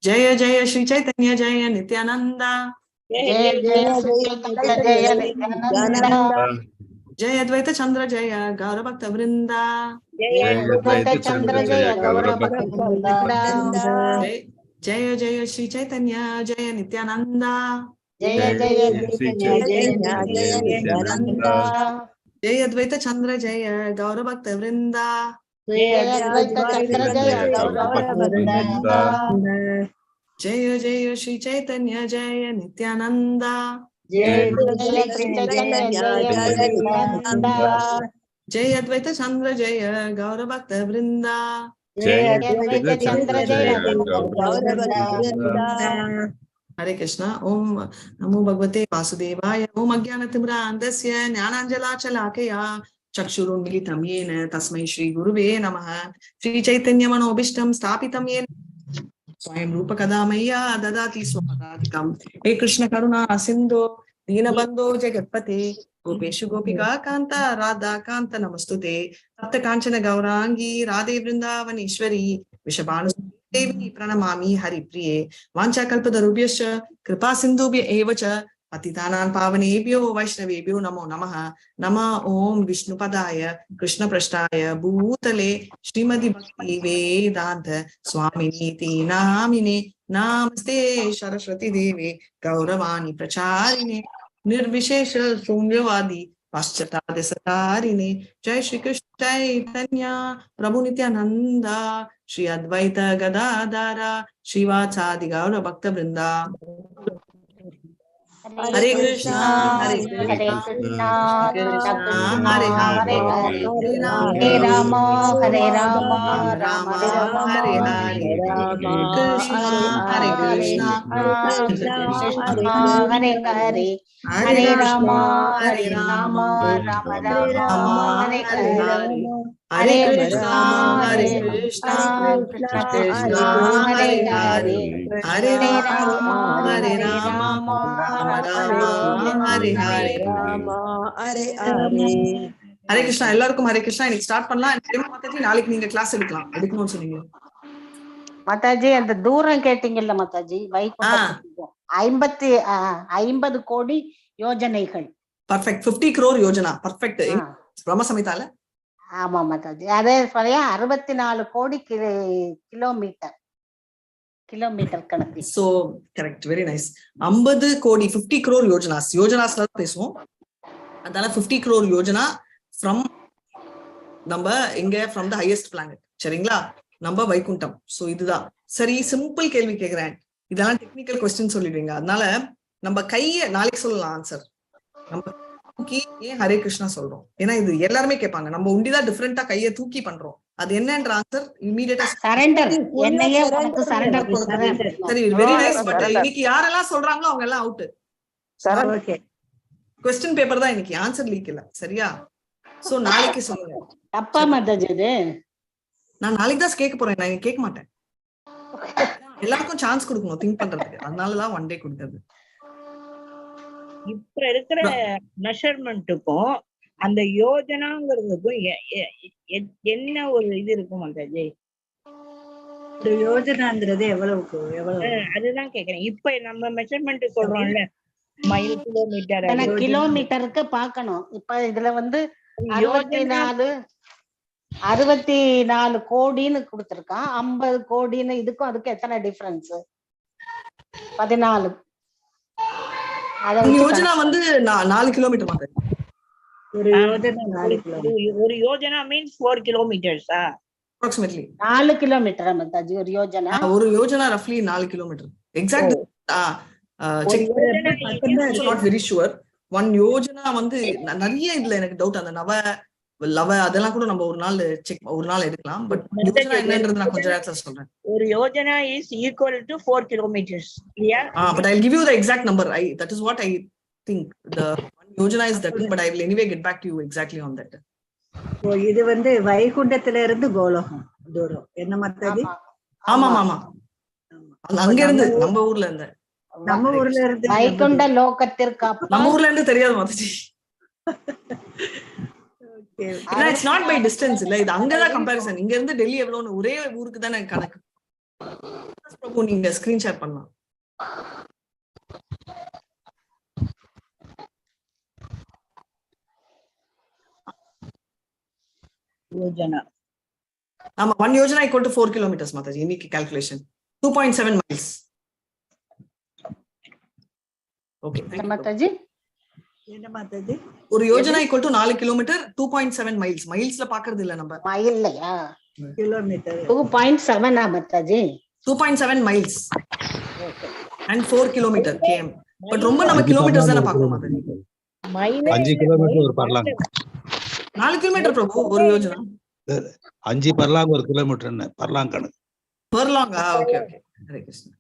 Jaya Jaya Shri Chaitanya Jaya Nityananda. Jaya Jaya Shri Chaitanya Jaya Nityananda. Jaya Advaita Chandra Jaya Gaura Bhakta Vrinda. Jaya Advaita Chandra Jaya Gaura Bhakta Vrinda. Jaya Jaya Shri Chaitanya Jaya Nityananda. Jaya Jaya Shri Chaitanya Jaya Nityananda. Jaya Advaita Chandra Jaya Gaura Bhakta Vrinda. Jaya Advaita Chandra Jaya Gaura Bhakta Vrinda. Jaya Jaya Shri Chaitanya Jaya Nityananda. Jaya Jaya Shri Chaitanya Jaya Nityananda. Jaya Advaita Chandra Jaya Gaura Bhakta Vrinda. Jaya Advaita Chandra Jaya Gaura Bhakta Vrinda. Hare Krishna. Om Namo Bhagavate Vasudevaya. Om Ajnanatimrandasya Jnananjalachalakaya Chakshurunmilitam yena Tasmai Shri Guruve Namaha. Shri Chaitanya Manobishtam Stapitam yena Swayam Rupa Kadamaya Dadati Swapadatikam. Hey Krishna Karuna Sindhu Deenabandho Jagatpate Gopeshu Gopika Kanta Radha Kanta Namastute Sapta Kanchana Gaurangi Radhe Vrindavaneshwari Vishabhanu Devi Pranamami Hari Priye Vancha Kalpatarubhyascha Kripa Sindhubhya Evacha Patitanam Pavanebhyo Vaishnavebhyo Namo Namaha. Nama Om Vishnupadaya Krishna Prashtaya Bhutale Srimadi Bhakti Vedanta Swaminiti Namine Namaste Saraswati Devi Gauravani Pracharine Nirvishesha Shungyavadi Paschatadesatarini Jai Shri Krishna Chaitanya Prabhu Nityananda Shri Advaita Gadadara Shrivatsadi Gaura Bhakta Vrinda. Hare Krishna, Hare Krishna, Krishna Hare Hare, Hare Rama, Hare Rama, Rama Rama Hare Hare, Krishna Hare Krishna, Krishna Hare Hare, Hare Rama, Hare Hare Rama, Rama, Rama Hare Hare Hare. Hare, Hare Krishna, Hare Krishna, Krishna Hare Hare, Hare Rama, Hare Rama, Rama Rama Hare Hare. Hare Krishna. எல்லாருக்கும் ஹரே கிருஷ்ணா. இன்னைக்கு start பண்ணலாம். நாளைக்கு நீங்க class எடுக்கணும்னு சொன்னீங்க மாதாஜி. அந்த தூரம் கேட்டீங்கல்ல மாதாஜி, வைகுண்டத்துக்கு 50 கோடி யோஜனைகள். பர்ஃபெக்ட். 50 crore யோஜனா. பர்ஃபெக்ட். பிரம்ம சமிதால. ஆமா மாதாஜி. அதே சரியா 64 கோடி கிலோமீட்டர் கணக்கு. So correct. Very nice. 50 கோடி 50 crore யோஜனாஸ்ல பேசுவோம். அதனால 50 crore யோஜனா ஃப்ரம் நம்ம எங்க ஃப்ரம் த ஹையஸ்ட் பிளானட். சரிங்களா? நம்ம வைகுண்டம். சோ இதுதான். சரி, சிம்பிள் கேள்வி கேக்குறேன். இதெல்லாம் டெக்னிக்கல் கொஸ்டின் சொல்லிடுவீங்க. அதனால நம்ம கைய நாளைக்கு சொல்லலாம் ஆன்சர். நம்ம தூக்கி ஏன் ஹரே கிருஷ்ணா சொல்றோம்? ஏன்னா இது எல்லாருமே கேட்பாங்க. நம்ம உண்டிதான் டிஃபரெண்டா கைய தூக்கி பண்றோம். அது என்னன்ற ஆன்சர் இமீடியட்டா சரண்டர். என்னையே உனக்கு சரண்டர் கொடுக்கிறேன். சரி, வெரி நைஸ். பட் இன்னைக்கு யாரெல்லாம் சொல்றாங்களோ அவங்க எல்லாம் அவுட். क्वेश्चन பேப்பர் தான் இன்னைக்கு, ஆன்சர் லீக் இல்ல. சரியா? சோ நாளைக்கு சொல்லுங்க. தப்பா மாதாஜி இது? நான் நாளைக்கு தான் கேட்க போறேன். நான் கேட்க மாட்டேன். எல்லாருக்கும் சான்ஸ் கொடுக்கணும் திங்க் பண்றதுக்கு. அதனாலதான் ஒன் டே கொடுக்கிறது. இப்ப இருக்கிற மெஷர்மெண்ட்டுக்கும் அந்த யோஜனாங்கிறதுக்கும் என்ன ஒரு இது இருக்கும் மாதாஜி? யோஜனாங்கிறது எவ்வளவு? அதுதான் கேக்குறேன். இப்ப நம்ம மெஷர்மெண்ட் சொல்றோம்ல, மைல், கிலோமீட்டர். கிலோமீட்டருக்கு பாக்கணும். இப்ப இதுல 64 கோடின்னு கொடுத்திருக்கான். 50 கோடின்னு. இதுக்கும் அதுக்கு எத்தனை டிஃபரன்ஸ்? 14. யோஜனா 4 கிலோமீட்டர் மாதிரி. ஒரு யோஜனா மீன்ஸ் 4 கிலோமீட்டர்ஸா? அப்ராக்சிமேட்லி 4 கிலோமீட்டர் மாதாஜி ஒரு யோஜனா. ஒரு யோஜனா ரஃப்லி 4 kilometre. Exact not very sure. One யோஜனா நிறைய இதுல எனக்கு டவுட். அந்த லவ அதெல்லாம் கூட நம்ம ஒரு நாள் எடுக்கலாம். பட் யோஜனா என்னன்றது நான் கொஞ்ச நேரத்துல சொல்றேன். ஒரு Yojana is equal to 4 kilometres. இல்லையா? But I'll give you the exact number. That is what I think. The one yojana is that, but I will anyway get back to you exactly on that. இது வைகுண்டத்துல இருந்து கோலோகம் தூரம் என்ன மாதாஜி? ஆமா ஆமா. அங்க இருந்து நம்ம ஊர்ல இருந்து வைகுண்ட லோகத்திற்கு நம்ம ஊர்ல இருந்து தெரியாது Mataji. It's not by distance இல்ல. இது அங்கதான் கம்பேரிசன். இங்க இருந்து டெல்லி எவ்வளவுன்னு ஒரே ஊருக்கு தானே கணக்கு. பிரபு நீங்க ஸ்கிரீன் ஷேர் பண்ணலாம். யோஜனா. ஆமா, 1 Yojana equal to 4 kilometers Mataji. இன்னைக்கு calculation 2.7 miles. ஓகே மாதாஜி. என்ன மாதாஜி? ஒரு யோஜனா equal to 4 கிலோமீட்டர் 2.7 miles. மைல்ஸ்ல பாக்குறது இல்ல நம்ம. மைல்லையா? கிலோமீட்டர். 2.7 மாதாஜி. 2.7 miles. Okay. And 4 kilometer km. But ரொம்ப நம்ம கிலோமீட்டர்ஸ் தான பார்க்கணும் மாதாஜி. மைல் 5 கிலோமீட்டர் ஒரு பர்லாங். 4 கிலோமீட்டர் பிரபு ஒரு யோஜனா. 5 பர்லாங் ஒரு கிலோமீட்டர்னு பர்லாங் கணக்கு. Furlong. Okay okay. Hare Krishna.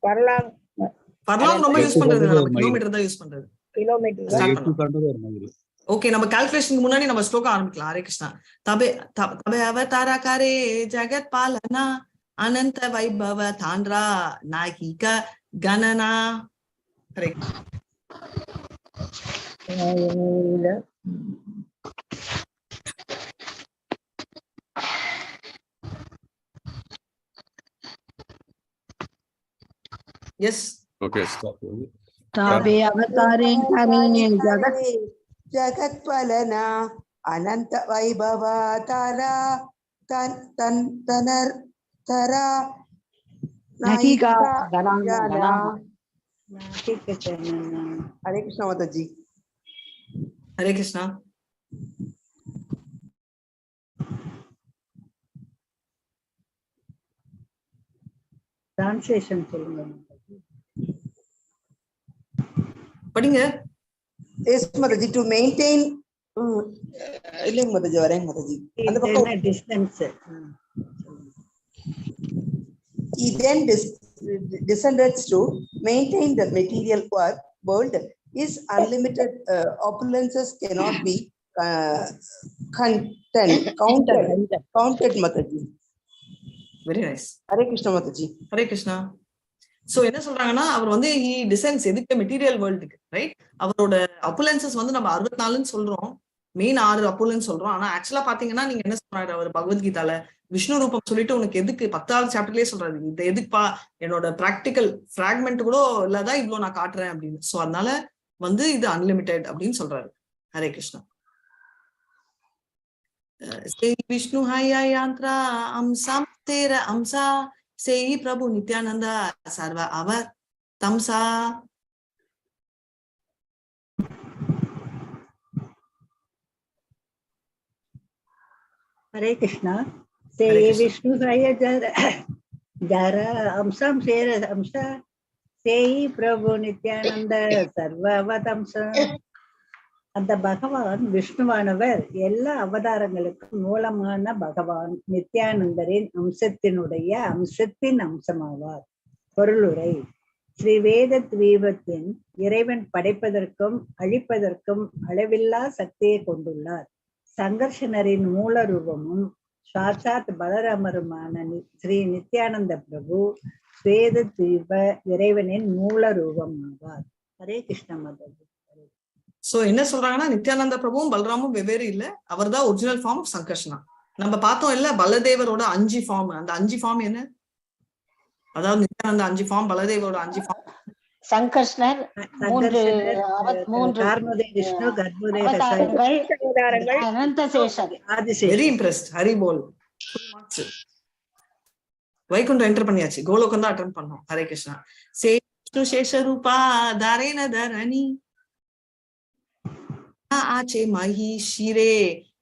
Furlong ரொம்ப யூஸ் பண்றது இல்ல, நம்ம கிலோமீட்டர் தான் யூஸ் பண்றது. கிலோமீட்டர். ஸ்டார்ட் 8 பண்ணலாம். கண்டது ஒரு மைல். ஓகே, நம்ம கால்குலேஷனுக்கு முன்னாடி நம்ம ஸ்லோகம் ஆரம்பிக்கலாம். ஹரே கிருஷ்ணா. தபே அவதாரகாரே ஜகத் பாலனா அனந்த Vaibhava தாண்ட்ரா நாகிக கணனா. Hare S. Okay stop. ताबे अवतारे हरिणे जगत पालना अनंत वैभव तारा तन तन तनर तरा नहिका जाना। நாகிகஜனனா. हरे कृष्णा माताजी. ஹரே கிருஷ்ணா. டிரான்ஸ்லேஷன் சொல்லுங்க. படிங்க. Yes माताजी, to maintain இல்லைங்க மாதாஜி, வரேங்க மாதாஜி. அந்த பக்கம் distance. he then descended to maintain the material world. His unlimited opulences cannot be counted Mataji. Very nice. Hare Krishna Mataji. Hare Krishna. So என்ன சொல்றாங்கன்னா, அவர் வந்து ஹி டிசைன்ஸ் எதுக்கு மெட்டீரியல் வேர்ல்டுக்கு, ரைட்? அவரோட அப்புலன்சஸ் வந்து நம்ம 64ன்னு சொல்றோம், மெயின் 6 அப்புலன்ஸ் சொல்றோம். ஆனா ஆக்சுவலா பாத்தீங்கன்னா நீங்க என்ன சொல்றாரு அவர் பகவத்கீதால விஷ்ணு ரூபம் சொல்லிட்டு உனக்கு எதுக்கு 10வது சாப்டர்லயே சொல்றாரு, இது எதுக்குப்பா, என்னோட பிராக்டிக்கல் பிராக்மெண்ட் கூட இல்லாதான் இவ்வளவு நான் காட்டுறேன் அப்படின்னு. சோ அதனால வந்து இது அன்லிமிட்டெட் அப்படின்னு சொல்றாரு. ஹரே கிருஷ்ணா. விஷ்ணு ஹையா யாந்த்ரா அம்சம் தேர அம்சா சேயி பிரபு நித்யானந்தா சர்வ அவர் தம்சா. हरे कृष्णा. से हरे ये कृष्णा. विष्णु हय जरा अंशम शेर अंशा से ही प्रभु नित्यानंद सर्ववतंस. அந்த பகவான் விஷ்ணுவானவர் எல்லா அவதாரங்களுக்கும் மூலமான பகவான் நித்யானந்தரின் அம்சத்தின் அம்சமாவார். பொருளுரை. ஸ்ரீ வேத தீபத்தின் இறைவன் படைப்பதற்கும் அழிப்பதற்கும் அளவில்லா சக்தியை கொண்டுள்ளார். சங்கர்ஷனரின் மூல ரூபமும் சாட்சாத் பலராமருமான ஸ்ரீ நித்யானந்த பிரபு வேத தீப இறைவனின் மூல ரூபம் ஆவார். ஹரே கிருஷ்ண மாதாஜி. சோ என்ன சொல்றாங்கன்னா, நித்யானந்த பிரபுவும் பலராமும் வெவ்வேறு இல்ல, அவர் தான் ஒரிஜினல் ஃபார்ம் ஆஃப் சங்கர்ஷனா. நம்ம பார்த்தோம் இல்ல பலதேவரோட 5 ஃபார்ம். அந்த 5 ஃபார்ம் என்ன? அதாவது நித்யானந்த 5 ஃபார்ம், பலதேவரோட 5 ஃபார்ம். சங்கர்ஷ்ணர் 3 விஷ்ணு கர்ப்பதே அவதாரங்கள் அனந்த சேஷர். Very impressed. ஹரி போல். வைகுண்டம் என்டர் பண்ணியாச்சு, கோலோகம் தான் அட்டெண்ட் பண்ணோம். ஹரே கிருஷ்ணா. சே விஷ்ணு சேஷ ரூபா தாரேன தரணி ஆச்சே மஹி ஷிரே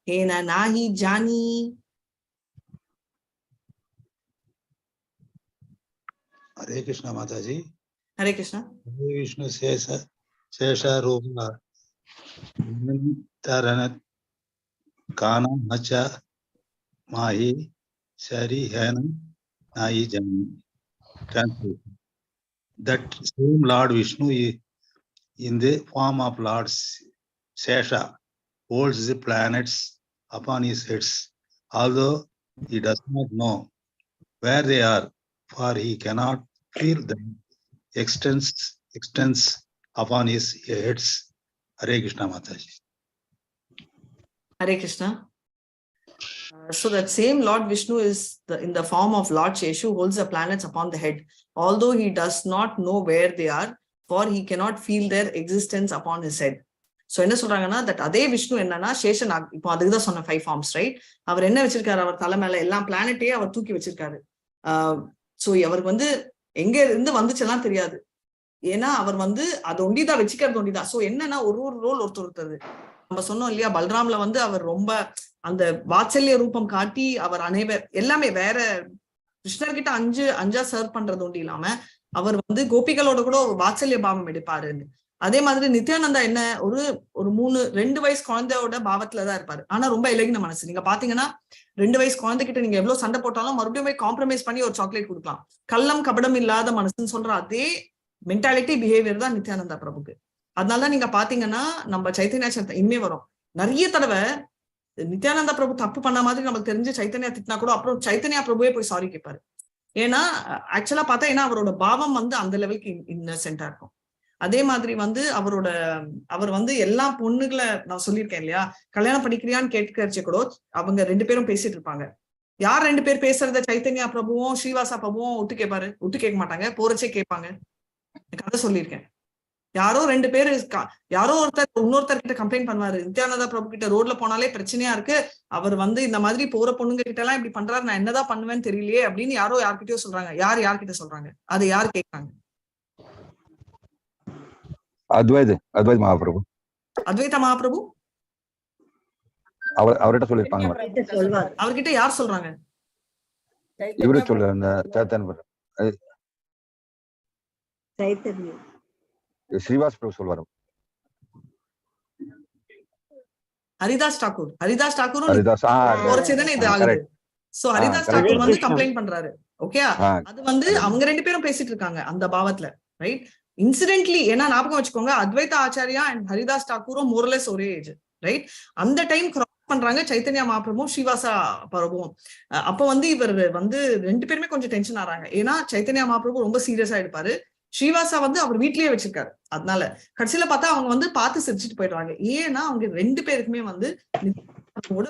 ஹேன நாஹி ஜானி. हरे कृष्णा माताजी. हरे कृष्णा. विष्णु शेष रूप तरन काना मचा माही शरी हैन नाई जानी. Translation. That same Lord Vishnu in the form of Lord Shesha holds the planets upon his heads, although he does not know where they are, for he cannot feel them extends upon his heads. Hare Krishna Mataji. Hare Krishna. So that same Lord Vishnu is in the form of Lord Sheshu, holds the planets upon the head, although he does not know where they are, for he cannot feel their existence upon his head. So என்ன சொல்றாங்கன்னா, that அதே விஷ்ணு என்னன்னா சேஷன், இப்போ அதுக்கு தான் சொன்ன 5 forms, right? அவர் என்ன வச்சிருக்காரு, அவர் தலை மேல எல்லா பிளானட்டே அவர் தூக்கி வச்சிருக்காரு. சோ அவருக்கு வந்து எங்க இருந்து வந்துச்செல்லாம் தெரியாது, ஏன்னா அவர் வந்து அதை ஒண்டிதான் வச்சுக்கிறது ஒண்டிதான். சோ என்னன்னா ஒரு ரோல் ஒருத்தர் நம்ம சொன்னோம் இல்லையா, பல்ராம்ல வந்து அவர் ரொம்ப அந்த வாத்சல்ய ரூபம் காட்டி அவர் அனைவர் எல்லாமே வேற கிருஷ்ணர்கிட்ட அஞ்சா சர்வ் பண்றது ஒண்டி இல்லாம அவர் வந்து கோபிகளோட கூட ஒரு வாத்சல்ய பாவம் எடுப்பாருன்னு. அதே மாதிரி நித்யானந்தா என்ன ஒரு 2 வயசு குழந்தையோட பாவத்துலதான் இருப்பாரு, ஆனா ரொம்ப இலகின மனசு. நீங்க பாத்தீங்கன்னா 2 வயசு குழந்தைகிட்ட நீங்க எவ்வளவு சண்டை போட்டாலும் மறுபடியும் போய் காம்ப்ரமைஸ் பண்ணி ஒரு சாக்லேட் கொடுக்கலாம். கள்ளம் கபடம் இல்லாத மனசுன்னு சொல்ற அதே மென்டாலிட்டி பிஹேவியர் தான் நித்யானந்தா பிரபுக்கு. அதனாலதான் நீங்க பாத்தீங்கன்னா நம்ம சைத்தன்யா சரித்திரம் இனிமே வரும், நிறைய தடவை நித்யானந்தா பிரபு தப்பு பண்ண மாதிரி நமக்கு தெரிஞ்சு சைத்தன்யா திட்டினா கூட அப்புறம் சைத்தன்யா பிரபுவே போய் சாரி கேட்பாரு. ஏன்னா ஆக்சுவலா பார்த்தா ஏன்னா அவரோட பாவம் வந்து அந்த லெவலுக்கு இன்னசென்டா இருக்கும். அதே மாதிரி வந்து அவர் வந்து எல்லா பொண்ணுகளை நான் சொல்லியிருக்கேன் இல்லையா, கல்யாணம் பண்ணிக்கிறியான்னு கேட்கறச்ச கூட அவங்க 2 பேரும் பேசிட்டு இருப்பாங்க. யார் 2 பேர் பேசுறத சைத்தன்யா பிரபுவும் ஸ்ரீவாசா பிரபுவும் ஒட்டு கேட்க மாட்டாங்க, போறச்சே கேட்பாங்க. கதை சொல்லியிருக்கேன். யாரோ 2 பேரு யாரோ ஒருத்தர் இன்னொருத்தர் கிட்ட கம்ப்ளைண்ட் பண்ணுவாரு, நித்யானந்தா பிரபு கிட்ட ரோட்ல போனாலே பிரச்சனையா இருக்கு, அவர் வந்து இந்த மாதிரி போற பொண்ணுங்க கிட்ட எல்லாம் இப்படி பண்றாரு, நான் என்னதான் பண்ணுவேன்னு தெரியலையே அப்படின்னு யார்கிட்டயோ சொல்றாங்க. யார்கிட்ட சொல்றாங்க, அதை யார் கேட்காங்க? அத்வைத மகாபிரபு. அத்வைத மகாபிரபு அவர்கிட்ட சொல்லிருப்பாங்க. அவர்கிட்ட யார் சொல்றாங்க? இவரு சொல்ற அந்த சைத்தன்யா ஸ்ரீவாஸ் பிரபு சொல்வாரு. ஹரிதாஸ் டாக்கூரும் இது ஆகுது. சோ ஹரிதாஸ் டாக்கூர் வந்து கம்ப்ளைண்ட் பண்றாரு. ஓகே, அது வந்து அவங்க 2 பேரும் பேசிட்டு இருக்காங்க அந்த பாவத்துல, ரைட்? இன்சிடென்ட்லி ஏன்னா ஞாபகம் வச்சுக்கோங்க, அத்வைத ஆச்சாரியா அண்ட் ஹரிதாஸ் டாக்கூரும் மோரலஸ் ஒரே ஏஜ், ரைட்? அந்த டைம் கிராஸ் பண்றாங்க சைத்தன்யா மகாபிரபுவும் ஸ்ரீவாசா பிரபுவும். அப்ப வந்து இவர் வந்து 2 பேருமே கொஞ்சம் டென்ஷன் ஆறாங்க, ஏன்னா சைத்தன்யா மகாபிரபு ரொம்ப சீரியஸா எடுப்பாரு, ஸ்ரீவாசா வந்து அவர் வீட்லயே வச்சிருக்காரு. அதனால கடைசியில பார்த்தா அவங்க வந்து பார்த்து சிரிச்சுட்டு போயிடுறாங்க. ஏன்னா அவங்க 2 பேருக்குமே வந்து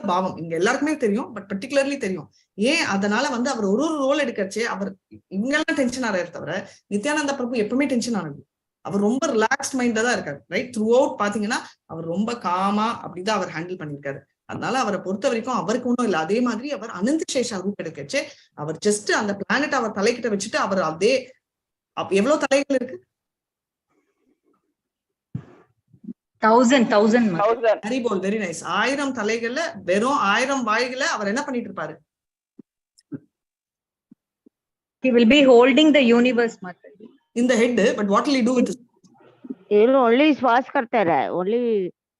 பாவம் இங்க எல்லாருக்குமே தெரியும், பட் பர்டிகுலர்லி தெரியும். ஏன் அதனால வந்து அவர் ஒரு ரோல் எடுக்கறச்சே அவர் இவங்கெல்லாம் டென்ஷன் ஆறாரு தவிர நித்யானந்தா பிரபு எப்பவுமே டென்ஷன் ஆனது. அவர் ரொம்ப ரிலாக்ஸ்ட் மைண்டா தான் இருக்காரு, ரைட்? த்ரூ அவுட் பாத்தீங்கன்னா அவர் ரொம்ப காமா அப்படிதான் அவர் ஹேண்டில் பண்ணிருக்காரு. அதனால அவரை பொறுத்த வரைக்கும் அவருக்கு ஒன்றும் இல்லை. அதே மாதிரி அவர் அனந்த சேஷா ரூப் எடுக்கச்சே அவர் ஜஸ்ட் அந்த பிளானட் அவர் தலைக்கிட்ட வச்சுட்டு அவர் அதே எவ்வளவு தலைகள் இருக்கு? 1000 ஹரிபோல், வெரி நைஸ். 1000 தலைகள்ல வெறும் 1000 வாய்களை அவர் என்ன பண்ணிட்டு இருப்பாரு? He will be holding the universe in the head, but what will he do with it? He will only swas kartara, only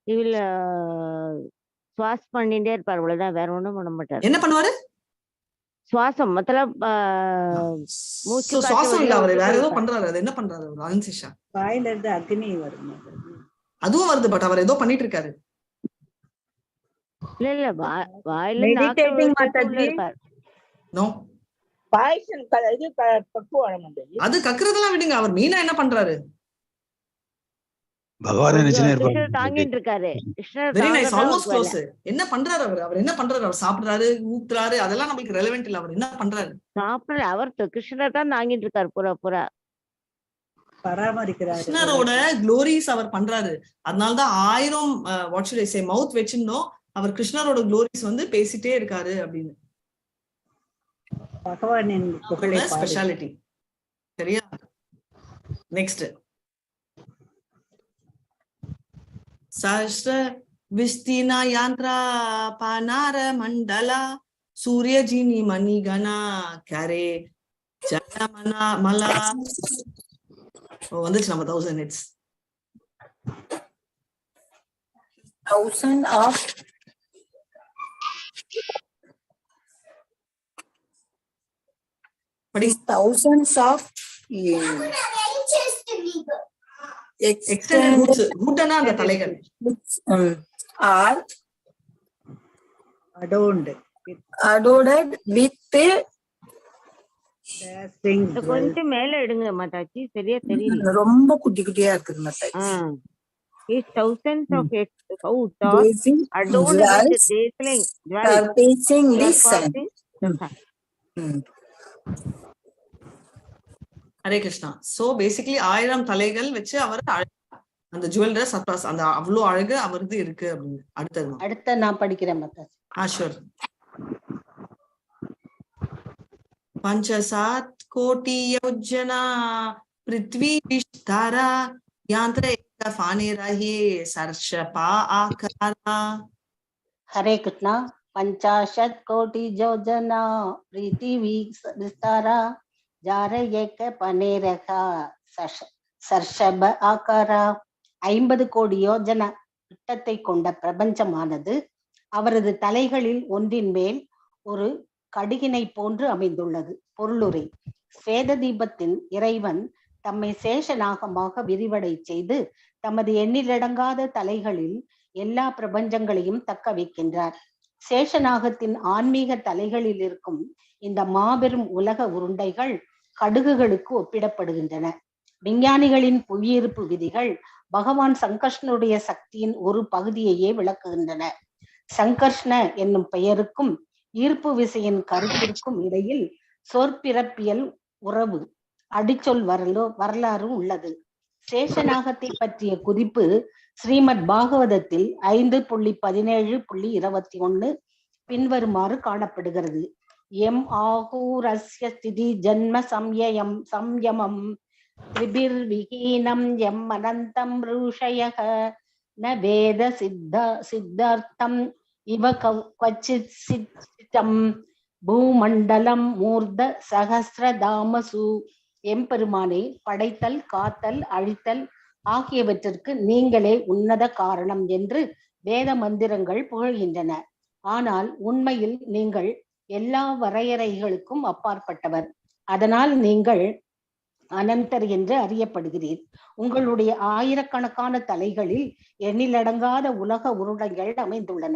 he will swas பண்ணிட்டே இருப்பார், அவ்வளவுதான், வேற ஒண்ணும் பண்ண மாட்டார். என்ன பண்ணுவாரு? சுவாசம் மத்தலப் மூச்சு சுவாசம் இல்ல, அவர் வேற ஏதோ பண்றாரு. அது என்ன பண்றாரு அவர்? அன்சிஷா வாயில இருந்து அக்னி வரும், அதுவும் வருது, பட் அவர் ஏதோ பண்ணிட்டு இருக்காரு. இல்ல இல்ல வாயில மெடிடேட்டிங் மாட்டாரு. நோ பாய்சன் இது பக்குவாடம் அது கக்குறதெல்லாம் விடுங்க. அவர் மீனா என்ன பண்றாரு? பகவானே நிச்சயம் இருப்பாரு, தாங்கிட்டு இருக்காரு. Very nice, almost close. என்ன பண்றாரு அவர்? அவர் என்ன பண்றாரு? அவர் சாப்பிடுறாரு, ஊத்துறாரு, அதெல்லாம் நமக்கு ரெலவென்ட் இல்ல. அவர் என்ன பண்றாரு? சாப்பிடல, அவர் கிருஷ்ணர் தான் தாங்கிட்டு இருக்காரு, பூரா பராமரிக்கிறாரு. கிருஷ்ணரோட க்ளோரிஸ் அவர் பண்றாரு. அதனாலதான் 1000 வாட் ஷுட் ஐ சே மவுத் வச்சிருந்தோம், அவர் கிருஷ்ணரோட க்ளோரிஸ் வந்து பேசிட்டே இருக்காரு அப்படின்னு. பகவானின் புகழை ஸ்பெஷாலிட்டி. சரியா? நெக்ஸ்ட் சஹஸ்ர விஸ்தீனா யாந்த்ரா பானார மண்டலா சூரியஜினி மணிகணா கரே ஜனமனா மலா. வந்துச்சு நம்ம 1000 hits. 1000 of thousands of extended roots. rootana அந்த தலைகள் are adorned with கொஞ்சம் மேல எடுங்க மாட்டாச்சி, சரியா தெரியல, ரொம்ப குட்டி குட்டியா இருக்குது மாட்டாச்சி. is thousands of cows are Dancing adorned with jewels, dazzling jewels surfacing the sun. surpassing the sun. Hare Krishna. So basically 1000 தலைகள் வச்சு அவர் அந்த ஜுவல்லரை சர்பாஸ் அந்த அவ்வளோ அழகு அவரது இருக்கு அப்படின்னு. அடுத்தது அடுத்த நான் படிக்கிறேன் மாதாஜி. ஷூர். 5,7 கோடி யோஜனா பிருத்வி விஸ்தாரா யந்திர ஏக ஃபானே ரஹே சர்ஷபா ஆகாரா. ஹரே கிருஷ்ணா. 50 கோடி யோஜனா பிருத்திவி விஸ்தாரா ஜார ஏக பனே ரஹா சர்ஷப ஆகாரா. 50 கோடி யோஜனா விட்டத்தை கொண்ட பிரபஞ்சமானது அவரது தலைகளில் ஒன்றின் மேல் ஒரு கடுகினை போன்று அமைந்துள்ளது. பொருளுரை. ஸ்வேத தீபத்தின் இறைவன் தம்மை சேஷநாகமாக விரிவடை செய்து தமது எண்ணிலடங்காத தலைகளில் எல்லா பிரபஞ்சங்களையும் தக்க வைக்கின்றார். சேஷநாகத்தின் ஆன்மீக தலைகளில் இருக்கும் இந்த மாபெரும் உலக உருண்டைகள் கடுகுகளுக்கு ஒப்பிடப்படுகின்றன. விஞ்ஞானிகளின் புவியீர்ப்பு விதிகள் பகவான் சங்கர்ஷ்ணனுடைய சக்தியின் ஒரு பகுதியையே விளக்குகின்றன. சங்கர்ஷ்ண என்னும் பெயருக்கும் ஈர்ப்பு விசையின் கருத்திற்கும் இடையில் சொற்பிறப்பியல் உறவு அடிச்சொல் வரலாறு உள்ளது. சேஷநாகத்தை பற்றிய குறிப்பு ஸ்ரீமத் பாகவதத்தில் 5.17.21 பின்வருமாறு காணப்படுகிறது. எம் ஆகூரஸ்ய ஸ்திதி ஜன்ம சம்யமம் திரிபிர்விஹீனம் எம் அனந்தம் ருஷயஹ ந வேத சித்தார்த்தம் இவ கச்சித் சித்தம் பூமண்டலம் மூர்த சகஸ்ரதாமசு. எம்பெருமானே, படைத்தல், காத்தல், அழித்தல் ஆகியவற்றிற்கு நீங்களே உன்னத காரணம் என்று வேத மந்திரங்கள் புகழ்கின்றன. ஆனால் உண்மையில் நீங்கள் எல்லா வரையறைகளுக்கும் அப்பாற்பட்டவர். அதனால் நீங்கள் அனந்தர் என்று அறியப்படுகிறீர். உங்களுடைய ஆயிரக்கணக்கான தலைகளில் எண்ணிலடங்காத உலக உருண்டைகள் அமைந்துள்ளன.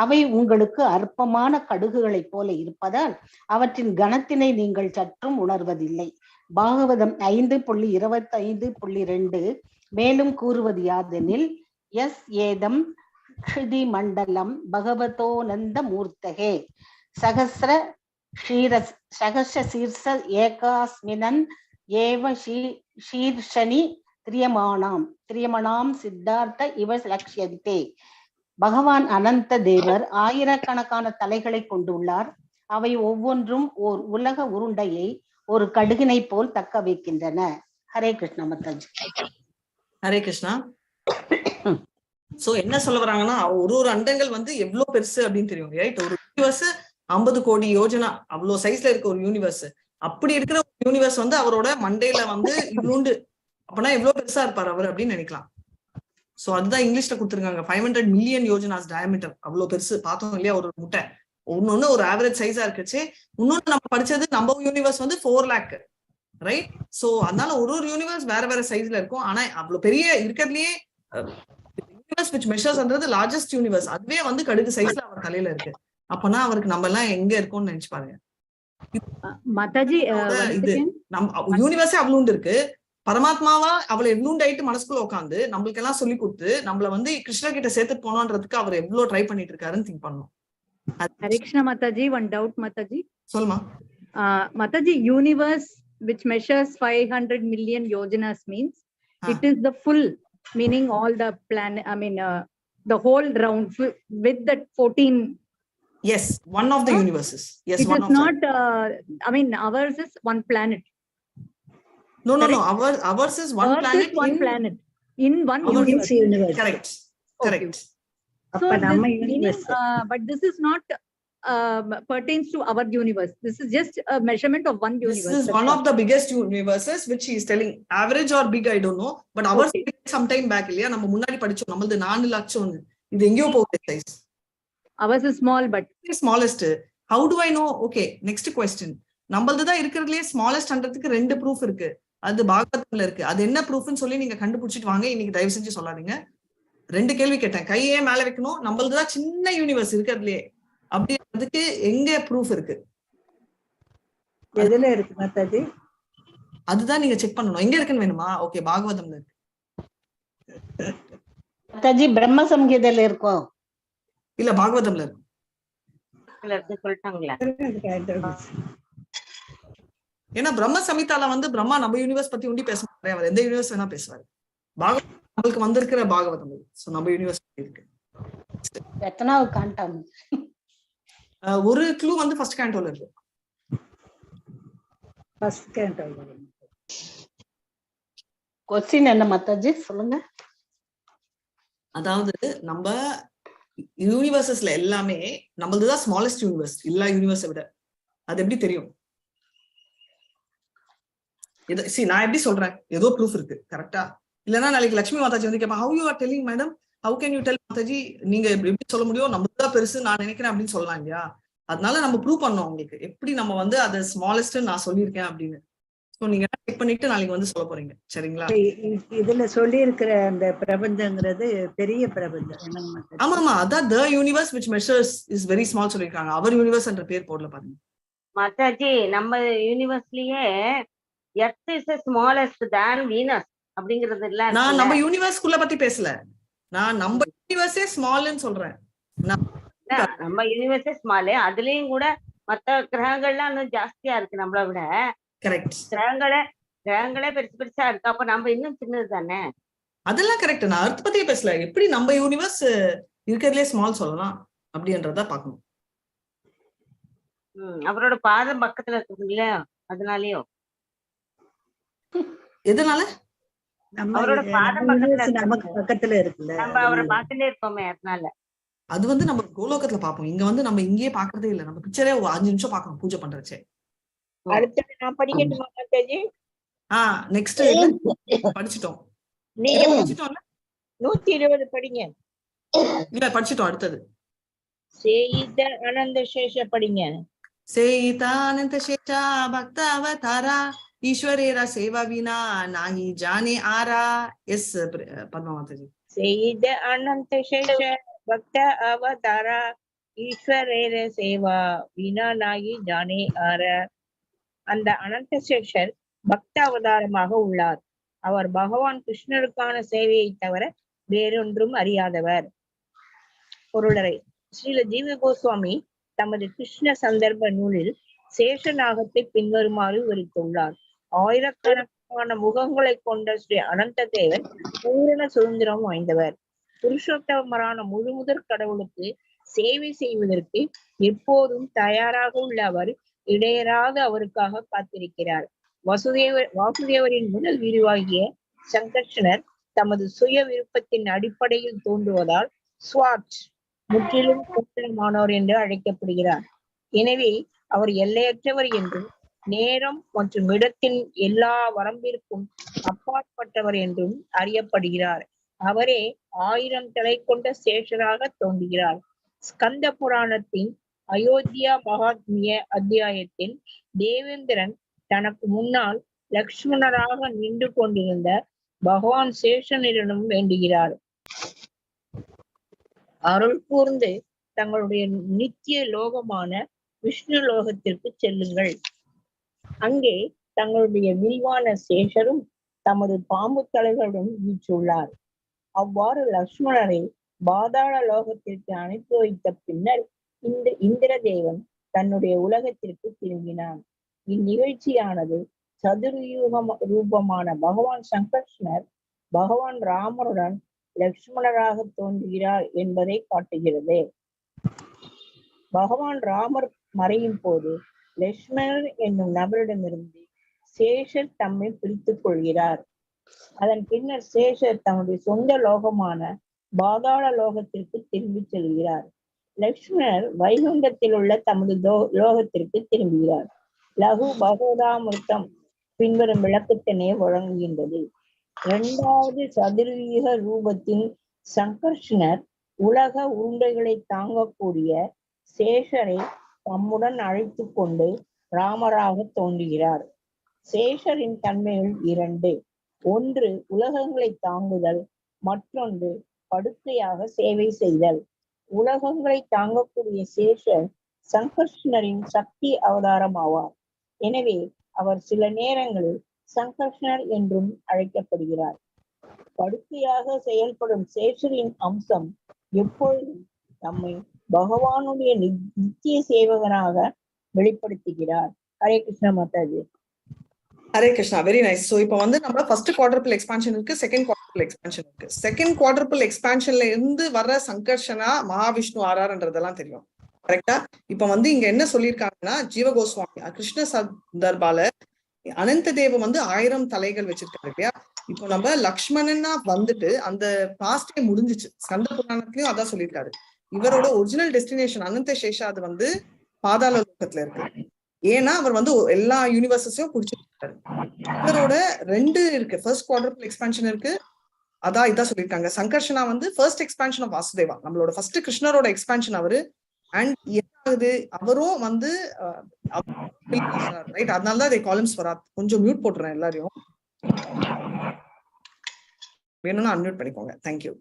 அவை உங்களுக்கு அற்பமான கடுகுகளைப் போல இருப்பதால் அவற்றின் கனத்தினை நீங்கள் சற்றும் உணர்வதில்லை. பாகவதம் 5.25.2 மேலும் கூறுவது யாதெனில், எஸ் ஏதம் க்ஷிதி மண்டலம் பகவதோ நந்த மூர்த்தகே சகஸ்ர சீர்ஷ ஏகாஸ்மினன் ஏவ ஷீர்ஷனி திரியமணாம் சித்தார்த்த இவ லக்ஷ்யந்தே. பகவான் அனந்த தேவர் ஆயிரக்கணக்கான தலைகளை கொண்டுள்ளார். அவை ஒவ்வொன்றும் ஓர் உலக உருண்டையை ஒரு கடுகினை போல் தக்க வைக்கின்றன. ஹரே கிருஷ்ணா மாதாஜி. ஹரே கிருஷ்ணா. சோ என்ன சொல்ல வராங்கன்னா, ஒரு அண்டங்கள் எவ்வளவு பெருசு அப்படின்னு தெரியும், ரைட்? ஒரு யூனிவர்ஸ் 50 கோடி யோஜனா அவ்வளவு சைஸ்ல இருக்க ஒரு யூனிவர்ஸ். அப்படி இருக்கிற ஒரு யூனிவர்ஸ் அவரோட மண்டையில இவ்வளோண்டு, அப்படின்னா எவ்வளவு பெருசா இருப்பார் அவர் அப்படின்னு நினைக்கலாம். சோ அதுதான் இங்கிலீஷ்ல கொடுத்துருக்காங்க, 500 மில்லியன் யோஜனாஸ் டயமீட்டர். அவ்வளவு பெருசு பார்த்தோம் இல்லையா ஒரு முட்டை. ஒன்னொன்னு ஒரு ஆவரேஜ் சைஸா இருக்குச்சு. இன்னொன்னு நம்ம படிச்சது நம்ம யூனிவர்ஸ் 4 lakh, ரைட்? சோ அதனால ஒரு யூனிவர்ஸ் வேற வேற சைஸ்ல இருக்கும். ஆனா அவ்வளவு பெரிய இருக்கிறதுலயே யூனிவர்ஸ் which measures அன்றது லார்ஜஸ்ட் யூனிவர்ஸ், அதுவே கடுகு சைஸ்ல அவர் தலையில இருக்கு. அப்பனா அவருக்கு நம்ம எல்லாம் எங்க இருக்கோம்னு நினைச்சு பாருங்க. மாதாஜி இது நம்ம யூனிவர்ஸே அவ்வளவுண்டு இருக்கு. பரமாத்மாவா அவளை எவ்வளவு ஆயிட்டு மனசுக்குள்ள உட்காந்து நம்மளுக்கு எல்லாம் சொல்லி கொடுத்து நம்மள கிருஷ்ணர் கிட்ட சேர்த்துட்டு போனோன்றதுக்கு அவர் எவ்வளவு ட்ரை பண்ணிட்டு இருக்காருன்னு திங்க் பண்ணணும். ஹரே கிருஷ்ணா மாதாஜி. ஒன் டவுட் மாதாஜி. சொல்லுமா மாதாஜி. Universe which measures 500 million yojanas means it is the full, meaning all the planet, I mean the whole round with that 14. Yes, one of the universes. Yes, it one is of not I mean ours is one planet. No, ours is one Earth planet is one planet in one universe. Correct. So but this is not pertains to our universe. This is just a measurement of one universe. This is one of the biggest universes which he is telling. Average or big I don't know, but ours some time back இல்லையா நம்ம முன்னாடி படிச்சோம். நம்மளது 4 லட்சம். இது எங்கயோ போகுது size. Ours is small but smallest. How do I know? Okay, next question. நம்மளது தான் இருக்கிறதுலயே smallest ன்றதுக்கு 2 proof இருக்கு. அது பாகவதத்துல இருக்கு. அது என்ன ப்ரூஃப்னு சொல்லி நீங்க கண்டுபிடிச்சிட்டு வாங்க. இன்னைக்கு தயவு செஞ்சு சொல்லாதீங்க. 2 கேள்வி கேட்டேன். கையே மேல வைக்கணும். நம்மளது தான் சின்ன யூனிவர்ஸ் இருக்கிறதுலயே. அப்படி அதுக்கு எங்க ப்ரூஃப் இருக்கு? எதுல இருக்கு மாதாஜி? அதுதான் நீங்க செக் பண்ணணும். எங்க இருக்குன்னு வேணுமா? ஓகே, பாகவதம்ல இருக்கு. மாதாஜி பிரம்ம சம்ஹிதையில இருக்கும். இல்ல பாகவதம்ல இருக்கும். சொல்லிட்டாங்களா? ஏன்னா பிரம்ம சமிதால வந்து பிரம்மா நம்ம யூனிவர்ஸ் பத்தி உண்டி பேச மாட்டாரு, அவர் எந்த யூனிவர்ஸ் வேணா பேசுவாரு. பாகவதம் நம்மளுக்கு வந்திருக்கிற பாகவதம் சோ நம்ம யூனிவர்ஸ் இருக்கு. எத்தனாவது காண்டாம்? ஒரு க்ளூ வந்து ஃபர்ஸ்ட் கேண்டோல இருக்கு. ஃபர்ஸ்ட் கேண்டோல. क्वेश्चन என்ன மாதாஜி சொல்லுங்க. அதாவது நம்ம யூனிவர்சஸ்ல எல்லாமே நம்மளதுதான் ஸ்மாலஸ்ட் யூனிவர்ஸ் எல்லா யூனிவர்ஸை விட. அது எப்படி தெரியும்? நான் எப்படி சொல்றேன், ஏதோ ப்ரூஃப் இருக்கு கரெக்டா? இல்லன்னா நாளைக்கு லட்சுமி மாதாஜி வந்து கேட்பாங்க, how you are telling madam, how can you tell Mataji, நீங்க எப்படி சொல்ல முடியும், நம்மதான் பெருசு நான் நினைக்கிறேன் அப்படின்னு சொல்லலாம் இல்லையா? அதனால நம்ம ப்ரூவ் பண்ணோம் உங்களுக்கு எப்படி நம்ம வந்து அது ஸ்மாலஸ்ட் நான் சொல்லியிருக்கேன் அப்படின்னு. சோ நீங்க செக் பண்ணிட்டு நாளைக்கு வந்து சொல்ல போறீங்க, சரிங்களா? இதுல சொல்லி இருக்கிற அந்த பிரபஞ்சங்கிறது பெரிய பிரபஞ்சம். ஆமா, அதான் the universe which measures is very small சொல்லிருக்காங்க. அவர் யூனிவர்ஸ் என்ற பேர் போடல பாருங்க மாதாஜி. நம்ம யூனிவர்ஸ்லயே earth is smallest than Venus அப்படிங்கிறது இல்ல. நான் நம்ம யூனிவர்ஸ்குள்ள பத்தி பேசல, நான் நம்ம யூனிவர்ஸே ஸ்மால்னு சொல்றேன். நம்ம யூனிவர்ஸே ஸ்மால், அதுலயும் கூட மத்த கிரகங்கள்லாம் இன்னும் ஜாஸ்தியா இருக்கு நம்மளை விட. கரெக்ட். கிரகங்களே பெருசு பெருசா இருக்கு, அப்ப நம்ம இன்னும் சின்னது தானே. அதெல்லாம் கரெக்ட். நான் அர்த்த பத்தியே பேசல, எப்படி நம்ம யூனிவர்ஸ் இருக்கிறதுலே ஸ்மால் சொல்லலாம் அப்படின்றத பாக்கணும். அவரோட பாதம் பக்கத்துல இருக்கு இல்லையா, அதனாலயோ. எதனால? அவரோட பாதம் பக்கத்துல இருக்குல்ல, நம்ம அவரை பார்த்துட்டே இருப்போமே, அதனால. அது வந்து நம்ம கோலோகத்துல பாப்போம், இங்க வந்து நம்ம இங்கேயே பாக்குறதே இல்ல. நம்ம பிக்சரே 5 நிமிஷம் பாக்கணும் பூஜை பண்றச்சே. அடுத்து நான் படிக்கட்டுமா மாதாஜி? நெக்ஸ்ட் படிச்சிட்டோம். நீங்க படிச்சிட்டோம்ல 120 படிங்க. இல்ல படிச்சிட்டோம். அடுத்தது சேயித அனந்த சேஷ படிங்க. சேயித அனந்த சேஷ பக்த அவதாரா ஈஸ்வரேரா சேவா வினா நாஹி ஜானே ஆரா. எஸ் பத்மா மாதாஜி. சேயித அனந்த சேஷ பக்த அவதாரா ஈஸ்வரேர சேவா வினா நாஹி ஜானே ஆரா. அந்த அனந்த சேஷர் பக்த அவதாரமாக உள்ளார். அவர் பகவான் கிருஷ்ணருக்கான சேவையை தவிர வேறொன்றும் அறியாதவர். பொருளரை ஸ்ரீல ஜீவ கோஸ்வாமி தமது கிருஷ்ண சந்தர்ப்ப நூலில் சேஷநாகத்தை பின்வருமாறு விவரித்துள்ளார். ஆயிரக்கணக்கான முகங்களை கொண்ட ஸ்ரீ அனந்த தேவர் பூரண சுதந்திரம் வாய்ந்தவர். புருஷோத்தமரான முழுமுதற் கடவுளுக்கு சேவை செய்வதற்கு எப்போதும் தயாராக உள்ள அவர் இடையராது அவருக்காக காத்திருக்கிறார். வாசுதேவரின் முதல் விரிவாகிய சங்கர்ஷனர் தமது சுய விருப்பத்தின் அடிப்படையில் தோன்றுவதால் ஸ்வாட் முற்றிலும் பூரணமானவர் என்று அழைக்கப்படுகிறார். எனவே அவர் எல்லையற்றவர் என்றும் நேரம் மற்றும் இடத்தின் எல்லா வரம்பிற்கும் அப்பாற்பட்டவர் என்றும் அறியப்படுகிறார். அவரே 1000 தலை கொண்ட சேஷராக தோன்றுகிறார். ஸ்கந்த புராணத்தின் அயோத்தியா மகாத்மிய அத்தியாயத்தில் தேவேந்திரன் தனக்கு முன்னால் லக்ஷ்மணராக நின்று கொண்டிருந்த பகவான் சேஷனிடம் வேண்டுகிறார், அருள் கூர்ந்து தங்களுடைய நித்திய லோகமான விஷ்ணு லோகத்திற்கு செல்லுங்கள். அங்கே தங்களுடைய விரிவான சேஷரும் தமது பாம்பு தலைகளுடன் வீற்றுள்ளார். அவ்வாறு லக்ஷ்மணரை பாதாள லோகத்திற்கு அனுப்பி வைத்த பின்னர் இந்திரதேவன் தன்னுடைய உலகத்திற்கு திரும்பினான். இந்நிகழ்ச்சியானது சதுர்யூக ரூபமான பகவான் சங்கர்ஷ்ணர் பகவான் ராமருடன் லக்ஷ்மணராக தோன்றுகிறார் என்பதை காட்டுகிறது. பகவான் ராமர் மறையும் போது லக்ஷ்மணர் என்னும் நபரிடமிருந்து சேஷர் தம்மை பிரித்துக் கொள்கிறார். அதன் பின்னர் சேஷர் தம்முடைய சொந்த லோகமான பாதாள லோகத்திற்கு திரும்பி செல்கிறார். லக்ஷ்மணர் வைகுண்டத்தில் உள்ள தமது லோகத்திற்கு திரும்புகிறார். லகு பகவதாமிருத்தம் பின்வரும் விளக்கத்தினை வழங்குகின்றது. 2வது சதுர்வீக ரூபத்தின் சங்கர்ஷ்ணர் உலக உருண்டைகளை தாங்கக்கூடிய சேஷரை தம்முடன் அழைத்து கொண்டு ராமராக தோன்றுகிறார். சேஷரின் தன்மைகள் 2. ஒன்று உலகங்களை தாங்குதல், மற்றொன்று படுக்கையாக சேவை செய்தல். உலகங்களை தாங்கக்கூடிய சேஷர் சங்கர்ஷ்ணரின் சக்தி அவதாரம் ஆவார். எனவே அவர் சில நேரங்களில் சங்கர்ஷ்ணர் என்றும் அழைக்கப்படுகிறார். படுக்கையாக செயல்படும் சேஷரின் அம்சம் எப்பொழுதும் நம்மை பகவானுடைய நித்திய சேவகனாக வெளிப்படுத்துகிறார். Hare Krishna Mataji. Hare Krishna, very nice. So இப்போ வந்து நம்ம ஃபர்ஸ்ட் குவாட்ரபிள் எக்ஸ்பான்ஷன் இருக்கு, செகண்ட் குவாட்ரபிள் எக்ஸ்பான்ஷன் இருக்கு. செகண்ட் குவாட்ரபிள் எக்ஸ்பான்ஷன்ல இருந்து வர்ற சங்கர்ஷனா மகாவிஷ்ணு ஆறாருன்றதெல்லாம் தெரியும், கரெக்டா? இப்ப வந்து இங்க என்ன சொல்லியிருக்காங்கன்னா, ஜீவ கோஸ்வாமி கிருஷ்ண சந்தர்பால அனந்த தேவ வந்து 1000 தலைகள் வச்சிருக்காரு இல்லையா? இப்போ நம்ம லக்ஷ்மணனா வந்துட்டு அந்த பாஸ்டே முடிஞ்சிச்சு. ஸ்கந்த புராணத்திலயும் அதான் சொல்லியிருக்காரு. இவரோட ஒரிஜினல் டெஸ்டினேஷன் அனந்த சேஷா அது வந்து பாதாள லோகத்துல இருக்கு. ஏன்னா அவர் வந்து எல்லா யூனிவர்சஸையும் குடிச்சிருக்காரு. இவரோட 2 இருக்கு, ஃபர்ஸ்ட் குவாட்ரபிள் எக்ஸ்பான்ஷன் இருக்கு, அதான் இதான் சொல்லியிருக்காங்க. சங்கர்ஷனா வந்து ஃபர்ஸ்ட் எக்ஸ்பான்ஷன் ஆஃப் வாசுதேவா, நம்மளோட ஃபர்ஸ்ட் கிருஷ்ணரோட எக்ஸ்பான்ஷன் அவரு. அண்ட் என்னாகுது, அவரும் வந்து ரைட், அதனாலதான் அதை காலம்ஸ் வராது. கொஞ்சம் மியூட் போட்டுறேன் எல்லாரையும், வேணும்னா அன்மியூட் பண்ணிக்கோங்க. தேங்க்யூ.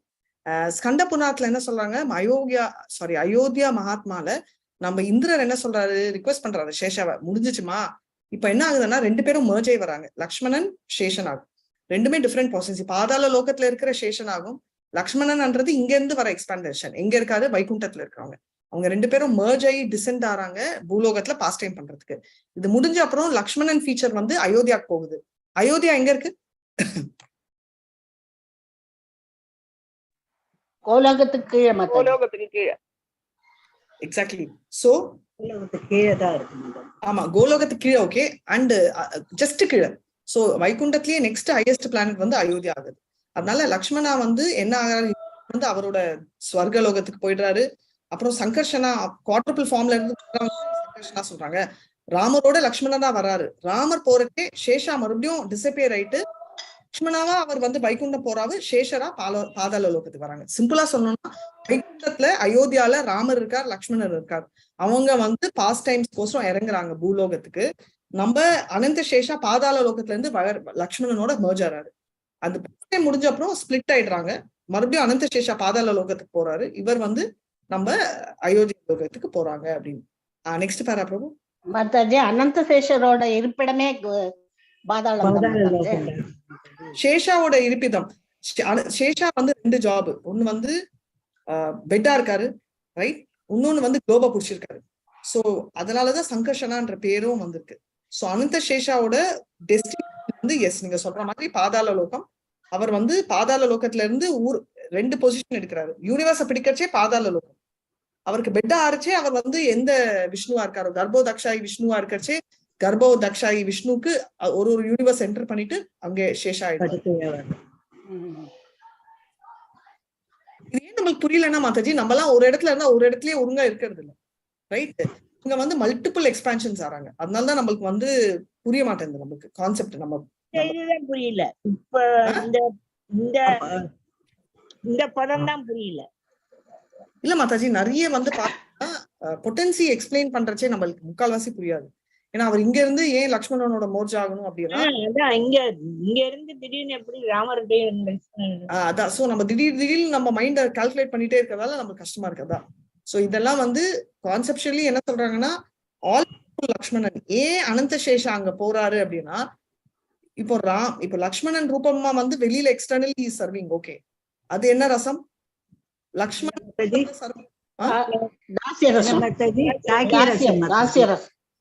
ஸ்கந்த புராணத்துல என்ன சொல்றாங்க, அயோத்தியா மகாத்மால நம்ம இந்திரர் என்ன சொல்றாரு, ரிக்வெஸ்ட் பண்றாரு சேஷாவை, முடிஞ்சிச்சுமா இப்ப என்ன ஆகுதுன்னா 2 பேரும் merge ஆகி வராங்க. லக்ஷ்மணன் சேஷன் ஆகும், 2மே டிஃப்ரெண்ட் பர்சன்ஸ். பாதாள லோகத்துல இருக்கிற சேஷன் ஆகும், லக்ஷ்மணன்ன்றது இங்க இருந்து வர எக்ஸ்பாண்டேஷன். எங்க இருக்காரு, வைகுண்டத்துல இருக்கிறவங்க. அவங்க 2 பேரும் merge ஆகி டிசென்ட் ஆறாங்க பூலோகத்துல பாஸ் டைம் பண்றதுக்கு. இது முடிஞ்ச அப்புறம் லக்ஷ்மணன் ஃபீச்சர் வந்து அயோத்தியாக்கு போகுது. அயோத்தியா எங்க இருக்கு, கோலோகத்துக்கு கீழே. கோலோகத்துக்கு கீழே, எக்ஸாக்ட்லி. சோ கீழே தான் இருக்கு. ஆமா, கோலோகத்துக்கு கீழே. ஓகே, அண்ட் ஜஸ்ட் கீழே. சோ வைகுண்டத்திலேயே நெக்ஸ்ட் ஹையஸ்ட் பிளானட் வந்து அயோத்தியா ஆகுது. அதனால லக்ஷ்மணா வந்து என்ன ஆகிறாரு, வந்து அவரோட ஸ்வர்க லோகத்துக்கு போயிடுறாரு. அப்புறம் சங்கர்ஷனா குவாட்ரபிள் ஃபார்ம்ல இருந்து சங்கர்ஷனா சொல்றாங்க. ராமரோட லக்ஷ்மணனா வராரு. ராமர் போறதே சேஷா மறுபடியும் டிசப்பியர் ஆயிட்டு லக்ஷ்மணாவா அவர் வந்து வைகுண்டம் போறாரு, சேஷரா பாதாள லோகத்துக்கு வராங்க. சிம்பிளா சொல்லணும்னா வைகுண்டத்துல அயோத்தியால ராமர் இருக்கார், லக்ஷ்மணர் இருக்கார். அவங்க வந்து பாஸ்ட் டைம்ஸ் கோசம் இறங்குறாங்க பூலோகத்துக்கு. நம்ம அனந்த சேஷா பாதாள லோகத்துல இருந்து லக்ஷ்மணனோட merge ஆறாரு. அந்த பாஸ்ட் டைம் முடிஞ்ச அப்புறம் ஸ்பிளிட் ஆயிடுறாங்க. மறுபடியும் அனந்த சேஷா பாதாள லோகத்துக்கு போறாரு, இவர் வந்து நம்ம அயோத்தியா லோகத்துக்கு போறாங்க அப்படின்னு. நெக்ஸ்ட் பேரா பிரபு. மாதாஜி, அனந்த சேஷரோட இருப்பிடமே பாதாளம். சேஷாவோட இருப்பிடம், சேஷா வந்து 2 ஜாப். ஒண்ணு வந்து பெட்டா இருக்காரு, ரைட், இன்னொன்னு வந்து குளோபா புடிச்சிருக்காரு. சோ அதனாலதான் சங்கர்ஷனான்ற பேரும் வந்திருக்கு. சோ அனந்த சேஷாவோட டெஸ்டினேஷன் வந்து எஸ், நீங்க சொல்ற மாதிரி பாதாள லோகம். அவர் வந்து பாதாள லோகத்துல இருந்து 2 பொசிஷன் எடுக்கிறாரு. யூனிவர்ஸ பிடிக்கச்சே பாதாள லோகம், அவருக்கு பெட்டா ஆரச்சே அவர் வந்து எந்த விஷ்ணுவா இருக்காரோ, கர்ப்போ தக்ஷாயி விஷ்ணுவா இருக்கச்சே கர்ப்போ தக்ஷாயி விஷ்ணுக்கு ஒரு யூனிவர்ஸ் என்டர் பண்ணிட்டு அங்கே சேஷா ஆயிடுவாரு. இது ஏன் நம்மளுக்கு புரியலன்னா மாதாஜி, நம்ம எல்லாம் ஒரு இடத்துல இருந்தா ஒரு இடத்துலயே ஒழுங்கா இருக்கிறது இல்லை, ரைட்? இங்க வந்து மல்டிபிள் எக்ஸ்பான்ஷன்ஸ் ஆறாங்க. அதனாலதான் நம்மளுக்கு வந்து புரிய மாட்டேங்குது நம்மளுக்கு கான்செப்ட். நம்ம இதுதான் புரியல. இப்ப இந்த பதம் தான் புரியல. இல்ல மாதாஜி, நிறைய வந்து பாத்தீங்கன்னா பொட்டன்சி எக்ஸ்பிளைன் பண்றச்சே நம்மளுக்கு முக்கால்வாசி புரியாது. ஏன்னா அவர் இங்க இருந்து ஏன் லக்ஷ்மணனோட மோர்ஜ் ஆகணும் அப்படின்னா, இங்க இருந்து திடீர்னு எப்படி ராமர்கிட்ட அதான். சோ நம்ம திடீர்னு நம்ம மைண்ட கால்குலேட் பண்ணிட்டே இருக்கிறதால நமக்கு கஷ்டமா இருக்குதா. சோ இதெல்லாம் வந்து கான்செப்சுவலி என்ன சொல்றாங்கன்னா, ஆல் லக்ஷ்மணன் ஏன் அனந்த சேஷா அங்க போறாரு அப்படின்னா, இப்போ லக்ஷ்மணன் ரூபமா வந்து வெளியில எக்ஸ்டர்னலி சர்விங். ஓகே, அது என்ன ரசம், லக்ஷ்மணன்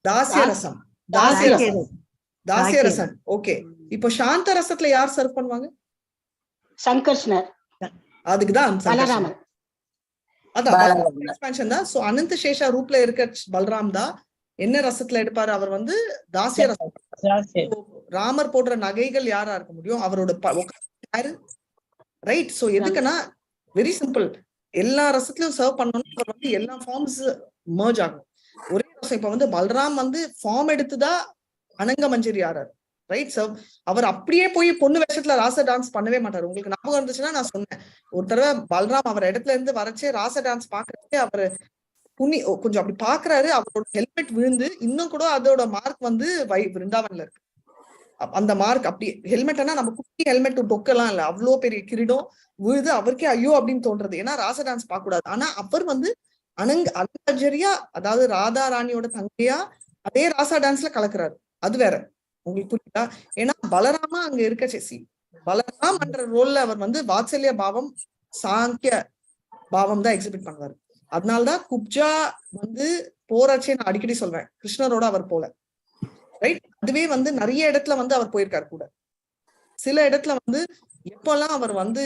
தாசிய ரசம். ஓகே, இப்போ சாந்த ரசத்துல யார் சர்வ் பண்ணுவாங்க, சங்கர்ஷனர். அதுக்குதான் அதான் எக்ஸ்பான்ஷன் தான். சோ அனந்த சேஷா ரூப்ல இருக்க பல்ராம் தான் என்ன ரசத்துல எடுப்பாரு, அவர் வந்து தாசிய ரசம். ராமர் போடுற நகைகள் யாரா இருக்க முடியும், அவரோட ரைட். சோ எதுக்குன்னா வெரி சிம்பிள், எல்லா ரசத்துலயும் சர்வ் பண்ணணும். அவர் வந்து எல்லா ஃபார்ம்ஸ் merge ஆகும் ஒரே ரசம். இப்ப வந்து பல்ராம் வந்து ஃபார்ம் எடுத்துதான் அனங்க மஞ்சரி ஆறாரு, ரைட்? சோ அவர் அப்படியே போய் பொண்ணு வேஷத்துல ராச டான்ஸ் பண்ணவே மாட்டாரு. உங்களுக்கு ஞாபகம் இருந்துச்சுன்னா நான் சொன்னேன் ஒரு தடவை, பல்ராம் அவர் இடத்துல இருந்து வரச்சே ராச டான்ஸ் பாக்குறதே அவரு கொஞ்சம் அப்படி பாக்குறாரு. அவரோட ஹெல்மெட் விழுந்து இன்னும் கூட அதோட மார்க் வந்து விருந்தாவன்ல இருக்கு. அந்த மார்க் அப்படி ஹெல்மெட்னா நம்ம குட்டி ஹெல்மெட் டொக்கெல்லாம் இல்ல, அவ்வளோ பெரிய கிரீடம் விழுது. அவருக்கே ஐயோ அப்படின்னு தோன்றது, ஏன்னா ராச டான்ஸ் பார்க்க கூடாது. ஆனா அவர் வந்து அனங்கஜரியா, அதாவது ராதா ராணியோட தங்கையா அதே ராசா டான்ஸ்ல கலக்குறாரு. அது வேற, உங்களுக்கு புரியுதா? ஏன்னா பலராமா அங்க இருக்க பலராம் என்ற ரோல்ல அவர் வந்து வாத்சல்ய பாவம் சாங்கிய பாவம் தான் எக்ஸிபிட் பண்ணுவாரு. அதனால்தான் குப்ஜா வந்து போராச்சே நான் அடிக்கடி சொல்வேன், கிருஷ்ணரோட அவர் போல, ரைட்? அதுவே வந்து நிறைய இடத்துல வந்து அவர் போயிருக்காரு கூட. சில இடத்துல வந்து எப்பெல்லாம் அவர் வந்து,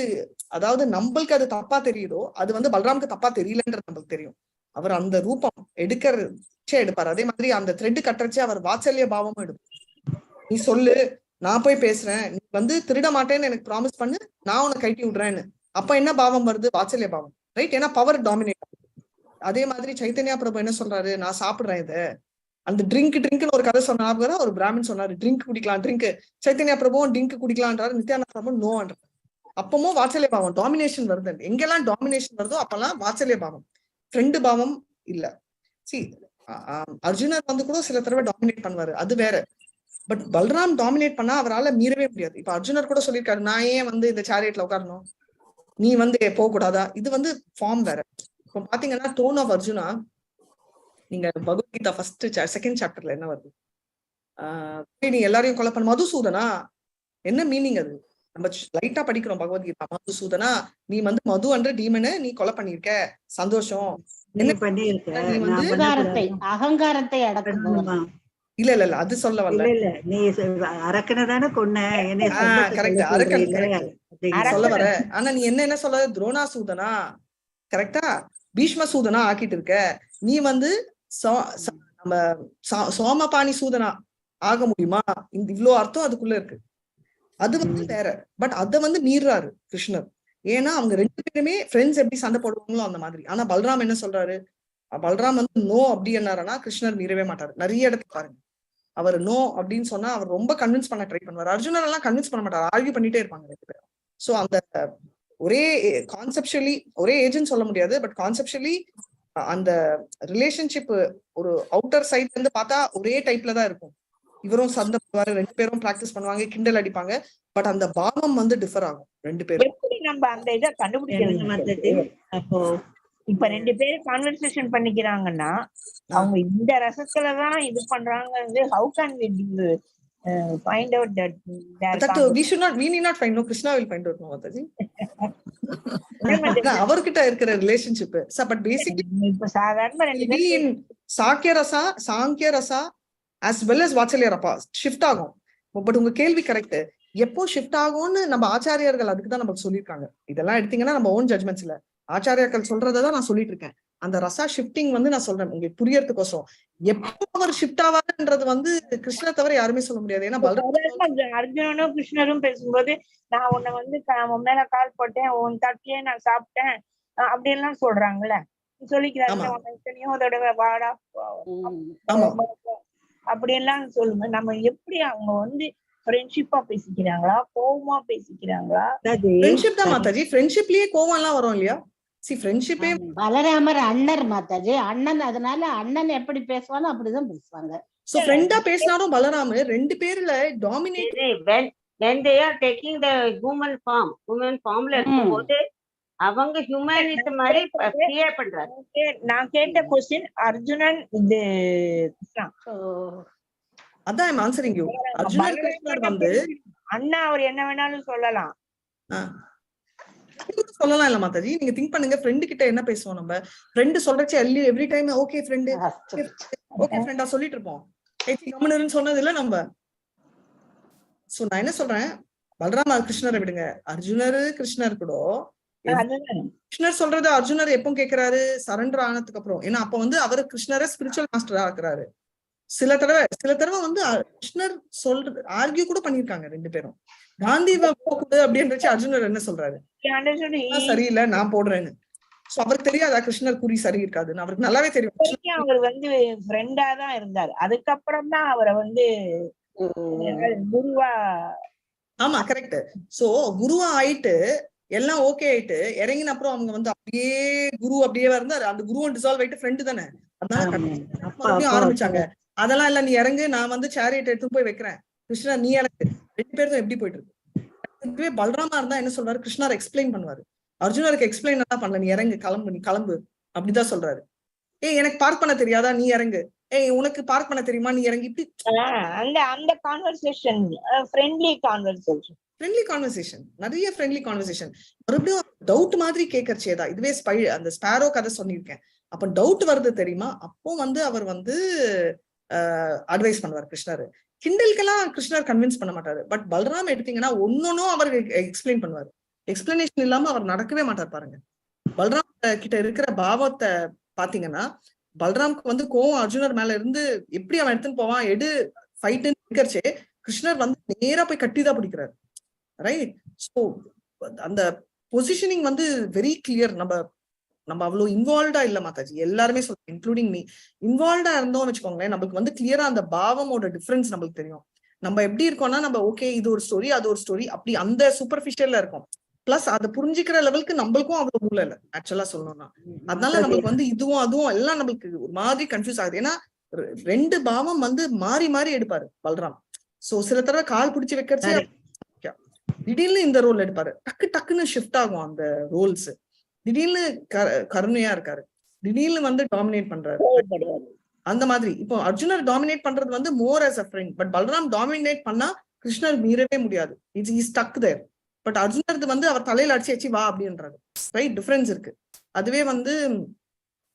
அதாவது நம்மளுக்கு அது தப்பா தெரியுதோ அது வந்து பலராமுக்கு தப்பா தெரியலன்றது நம்மளுக்கு தெரியும். அவர் அந்த ரூபம் எடுக்கிறச்சே எடுப்பார். அதே மாதிரி அந்த த்ரெட் கட்டுறச்சே அவர் வாத்சல்ய பாவமும் எடுப்பார். நீ சொல்லு, நான் போய் பேசுறேன், நீ வந்து திருட மாட்டேன்னு எனக்கு ப்ராமிஸ் பண்ணு, நான் உன்னை கட்டி விடுறேன்னு. அப்ப என்ன பாவம் வருது? வாத்சல்ய பாவம், ரைட்? ஏன்னா பவர் டாமினேட். அதே மாதிரி சைத்தன்யா பிரபு என்ன சொல்றாரு, நான் சாப்பிடுறேன் இதை, அந்த ட்ரிங்க்னு ஒரு கதை சொன்னாங்க. ஒரு பிராமின் சொன்னாரு ட்ரிங்க் குடிக்கலாம், ட்ரிங்க். சைத்தன்யா பிரபுவும் ட்ரிங்க் குடிக்கலான்றாரு, நித்யானந்த பிரபு நோன்றாரு. அப்பவும் வாத்சல்ய பாவம் டாமினேஷன் வருது. எங்கெல்லாம் டாமினேஷன் வருதோ அப்பெல்லாம் வாத்சல்ய பாவம், ஃப்ரெண்டு பாவம் இல்ல. சி அர்ஜுனர் வந்து கூட சில தடவை டாமினேட் பண்ணுவாரு, அது வேற. பட் பல்ராம் டாமினேட் பண்ணா அவரால் மீறவே முடியாது. இப்ப அர்ஜுனர் கூட சொல்லியிருக்காரு, நான் ஏன் வந்து இந்த சேரியட்ல உட்காரணும், நீ வந்து போக கூடாதா? இது வந்து ஃபார்ம் வேற. இப்போ பாத்தீங்கன்னா டோன் ஆஃப் அர்ஜுனா, நீங்க பகவத்கீதா ஃபர்ஸ்ட் செகண்ட் சாப்டர்ல என்ன வருது, நீ எல்லாரையும் கொலை பண்ண மதுசூதனா, என்ன மீனிங் அது? நம்ம லைட்டா படிக்கிறோம் பகவத்கீதா. மதுசூதனா, நீ வந்து மது என்ற டீமனை நீ கொலை பண்ணிருக்க, சந்தோஷம். என்ன பண்ணிருக்க? நீ வந்து அகங்காரத்தை அடக்குபவன். இல்ல இல்ல இல்ல, அது சொல்ல வரல. இல்ல நீ அரக்கனதானே கொன்ன, என்ன கரெக்ட், அரக்கன் சொல்ல வர. ஆனா நீ என்ன சொல்ல, துரோணாசூதனா கரெக்டா, பீஷ்மசூதனா ஆக்கிட்டு இருக்க. நீ வந்து நம்ம சோமபாணி சூதனா ஆக முடியுமா? இந்த இவ்வளவு அர்த்தம் அதுக்குள்ள இருக்கு. அது வந்து வேற. பட் அத வந்து மீறாரு கிருஷ்ணர். ஏன்னா அவங்க ரெண்டு பேருமே ஃப்ரெண்ட்ஸ் எப்படி சண்டை போடுவாங்களோ அந்த மாதிரி. ஆனா பல்ராம் என்ன சொல்றாரு, பல்ராம் வந்து நோ அப்படி என்னாருன்னா கிருஷ்ணர் மீறவே மாட்டாரு. நிறைய இடத்துல பாருங்க, அவர் நோ அப்படின்னு சொன்னா அவர் ரொம்ப கன்வின்ஸ் பண்ண ட்ரை பண்ணுவார். அர்ஜுனர் எல்லாம் கன்வின்ஸ் பண்ண மாட்டார், ஆர்கியூ பண்ணிட்டே இருப்பாங்க ரெண்டு பேரும். சோ அந்த ஒரே கான்செப்சுவலி ஒரே ஏஜென்ட் சொல்ல முடியாது, பட் கான்செப்சுவலி அந்த ரிலேஷன்ஷிப் ஒரு அவுட்டர் சைட்ல இருந்து பார்த்தா ஒரே டைப்ல தான் இருக்கும். இவரும் சண்டை போடுவாரு, ரெண்டு பேரும் பிராக்டிஸ் பண்ணுவாங்க, கிண்டல் அடிப்பாங்க. பட் அந்த பாவம் வந்து டிஃபர் ஆகும் ரெண்டு பேரும். எப்படி நம்ம அந்த இதை கண்டுபிடிக்கிறது? அப்போ இப்ப ரெண்டு பேரும் கான்வர்சேஷன் பண்ணிக்கிறாங்கன்னா அவங்க இந்த ரசத்துலதான் இது பண்றாங்க. How can we find out that we need not find, no, Krishna will find out, no Mataji. அவர்கிட்ட இருக்கிற ரிலேஷன்ஷிப். பட் பேசிக்கலி இப்ப சாதாரண சாங்கிய ரசா as well as வாத்சல்ய ரசா ஷிஃப்ட் ஆகும். பட் உங்க கேள்வி கரெக்ட், எப்போ ஷிஃப்ட் ஆகும்னு நம்ம ஆச்சாரியர்கள் அதுக்கு தான் நமக்கு சொல்லியிருக்காங்க. இதெல்லாம் எடுத்தீங்கன்னா நம்ம ஓன் ஜட்மெண்ட்ஸ் இல்ல, ஆச்சாரியாக்கள் சொல்றதான் நான் சொல்லிட்டு இருக்கேன். அந்த ரசா ஷிஃப்டிங் வந்து நான் சொல்றேன் உங்களுக்கு புரியறதுக்கோசம். எப்போ அவர் ஷிஃப்ட் ஆவாருன்றது வந்து கிருஷ்ண தவிர யாருமே சொல்ல முடியாது. ஏன்னா அர்ஜுனனும் கிருஷ்ணரும் பேசும்போது நான் உன்னை வந்து உன் மேல கால் போட்டேன், உன் தட்டியே நான் சாப்பிட்டேன் அப்படி எல்லாம் சொல்றாங்கல்ல, சொல்லிக்கிறாங்க. எத்தனையோ தடவை வாடா அப்படி எல்லாம் சொல்லுங்க. நம்ம எப்படி அவங்க வந்து ஃப்ரெண்ட்ஷிப்பா பேசிக்கிறாங்களா, கோவமா பேசிக்கிறாங்களா? ஃப்ரெண்ட்ஷிப் தான் மாதாஜி. ஃப்ரெண்ட்ஷிப்லயே கோவம் எல்லாம் வரும் இல்லையா? சி ஃப்ரெண்ட்ஷிப்பே பலராமர் அண்ணர் மாதாஜி, அண்ணன். அதனால அண்ணன் எப்படி பேசுவானோ அப்படிதான் பேசுவாங்க. சோ ஃப்ரெண்டா பேசினாலும் பலராமர் ரெண்டு பேர்ல dominate when they are taking the human formல இருக்கும்போது அவங்க ஹியூமனிஸ்ட் மாதிரி ஃப்ரீயா பண்றாங்க. நான் கேட்ட क्वेश्चन அர்ஜுனன் இது கிருஷ்ணா. அதான் ஐ அம் ஆன்சரிங் யூ. அர்ஜுனன் கிருஷ்ணர் வந்து அண்ணா அவர் என்ன வேணாலும் சொல்லலாம் சொல்லலாம் இல்ல மாதாஜி. நீங்க திங்க் பண்ணுங்க, ஃப்ரெண்டு கிட்ட என்ன பேசுவோம் நம்ம? ஃப்ரெண்டு சொல்றச்சே every time okay friend okay ஃப்ரெண்டா சொல்லிட்டு இருப்போம். கம்முனு சொன்னது இல்ல நம்ம. சோ நான் என்ன சொல்றேன், பலராம கிருஷ்ணரை விடுங்க, அர்ஜுனர் கிருஷ்ணர் கூட கிருஷ்ணர் சொல்றது அர்ஜுனர் எப்போ கேக்குறாரு, சரண்டர் ஆனதுக்கு அப்புறம். ஏன்னா அப்ப வந்து அவர் கிருஷ்ணரை ஸ்பிரிச்சுவல் மாஸ்டரா இருக்கிறாரு. சில தடவை வந்து கிருஷ்ணர் சொல்றது ஆர்கியூ கூட பண்ணிருக்காங்க ரெண்டு பேரும். காந்தி போகுது அப்படின்றச்சு அர்ஜுனர் என்ன சொல்றாரு, சரியில்லை நான் போடுறேன்னு. சோ அவருக்கு தெரியாதா கிருஷ்ணர் குறி சரி இருக்காதுன்னு? அவருக்கு நல்லாவே தெரியும். அவர் வந்து ஃப்ரெண்டா தான் இருந்தாரு, அதுக்கப்புறம் தான் அவரை வந்து குருவா. ஆமா கரெக்ட். சோ குருவா ஆயிட்டு எல்லாம் ஓகே ஆயிட்டு இறங்கின அப்புறம் அவங்க வந்து அப்படியே குரு அப்படியே இருந்தாரு. அந்த குருவும் டிசால்வ் ஆயிட்டு ஃப்ரெண்டு தானே, அதனால ஆரம்பிச்சாங்க. அதெல்லாம் இல்ல, நீ இறங்கு, நான் வந்து சேரியட் எடுத்து போய் வைக்கிறேன், கிருஷ்ணர் நீ இறங்கு. ரெண்டு பேரும் எப்படி போயிட்டு இருக்கு. பலராமா இருந்தா என்ன சொல்றாரு, கிருஷ்ணர் எக்ஸ்பிளைன் பண்ணுவாரு. அர்ஜுனருக்கு எக்ஸ்பிளைன் எல்லாம் பண்ணல, நீ இறங்கு, கிளம்பு, நீ கிளம்பு அப்படிதான் சொல்றாரு. எனக்கு பார்க் பண்ண தெரியாதா, நீ இறங்கு. உனக்கு பார்க் பண்ண தெரியுமா, நீ இறங்கி. இப்படி அந்த conversation friendly conversation. Friendly conversation, நிறைய ஃப்ரெண்ட்லி கான்வர்சேஷன். மறுபடியும் டவுட் மாதிரி கேட்கறச்சேதான். இதுவே அந்த ஸ்பேரோ கதை சொல்லியிருக்கேன். அப்ப டவுட் வருது தெரியுமா, அப்போ வந்து அவர் வந்து அட்வைஸ் பண்ணுவார் கிருஷ்ணர். கிண்டலுக்கெல்லாம் கிருஷ்ணர் கன்வின்ஸ் பண்ண மாட்டாரு. பட் பல்ராம் எடுத்தீங்கன்னா ஒன்னொன்னும் அவர் எக்ஸ்பிளைன் பண்ணுவாரு. எக்ஸ்பிளனேஷன் இல்லாம அவர் நடக்கவே மாட்டார் பாருங்க. பல்ராம் கிட்ட இருக்கிற பாவத்தை பாத்தீங்கன்னா, பல்ராம்க்கு வந்து கோவம் அர்ஜுனர் மேல இருந்து எப்படி அவன் எடுத்துன்னு போவான், ஃபைட்டுன்னு இருக்கிறச்சே கிருஷ்ணர் வந்து நேரா போய் கட்டிதான் பிடிக்கிறாரு. ரைட். ஸோ அந்த பொசிஷனிங் வந்து வெரி கிளியர். நம்ம அவ்வளவு இன்வால்வ்டா இல்ல மாதாஜி, எல்லாருமே சொல்றேன் இன்க்ளூடிங் மீ. இன்வால்வ்டா இருந்தோம் வச்சுக்கோங்களேன், நம்மளுக்கு வந்து கிளியரா அந்த பாவமோட டிஃபரன்ஸ் நம்மளுக்கு தெரியும். நம்ம எப்படி இருக்கோம்னா, நம்ம ஓகே இது ஒரு ஸ்டோரி அது ஒரு ஸ்டோரி அப்படி அந்த சூப்பர்ஃபிஷியல்ல இருக்கும். பிளஸ் அதை புரிஞ்சுக்கிற லெவலுக்கு நம்மளுக்கும் அவ்வளவு மூளை இல்லை ஆக்சுவலா சொல்லணும்னா. அதனால நம்மளுக்கு வந்து இதுவும் அதுவும் எல்லாம் நம்மளுக்கு ஒரு மாதிரி கன்ஃபியூஸ் ஆகுது. ஏன்னா ரெண்டு பாவம் வந்து மாறி மாறி எடுப்பாரு பல்ராம். சோ சில தடவை கால் பிடிச்சி வைக்கிறச்சே திடீர்னு இந்த ரோல் எடுப்பாரு, டக்கு டக்குன்னு ஷிஃப்ட் ஆகும் அந்த ரோல்ஸ். திடீர்னு கருணையா இருக்காரு, திடீர்னு வந்து டாமினேட் பண்றாரு. அந்த மாதிரி இப்போ அர்ஜுனர் டாமினேட் பண்றது வந்து more as a friend. But Balram dominate பண்ணா கிருஷ்ணர் மீறவே முடியாது. It's stuck there. பட் அர்ஜுனருக்கு வந்து அவர் தலையில அடிச்சு வா அப்படின்றாரு. ரைட், டிஃபரன்ஸ் இருக்கு. அதுவே வந்து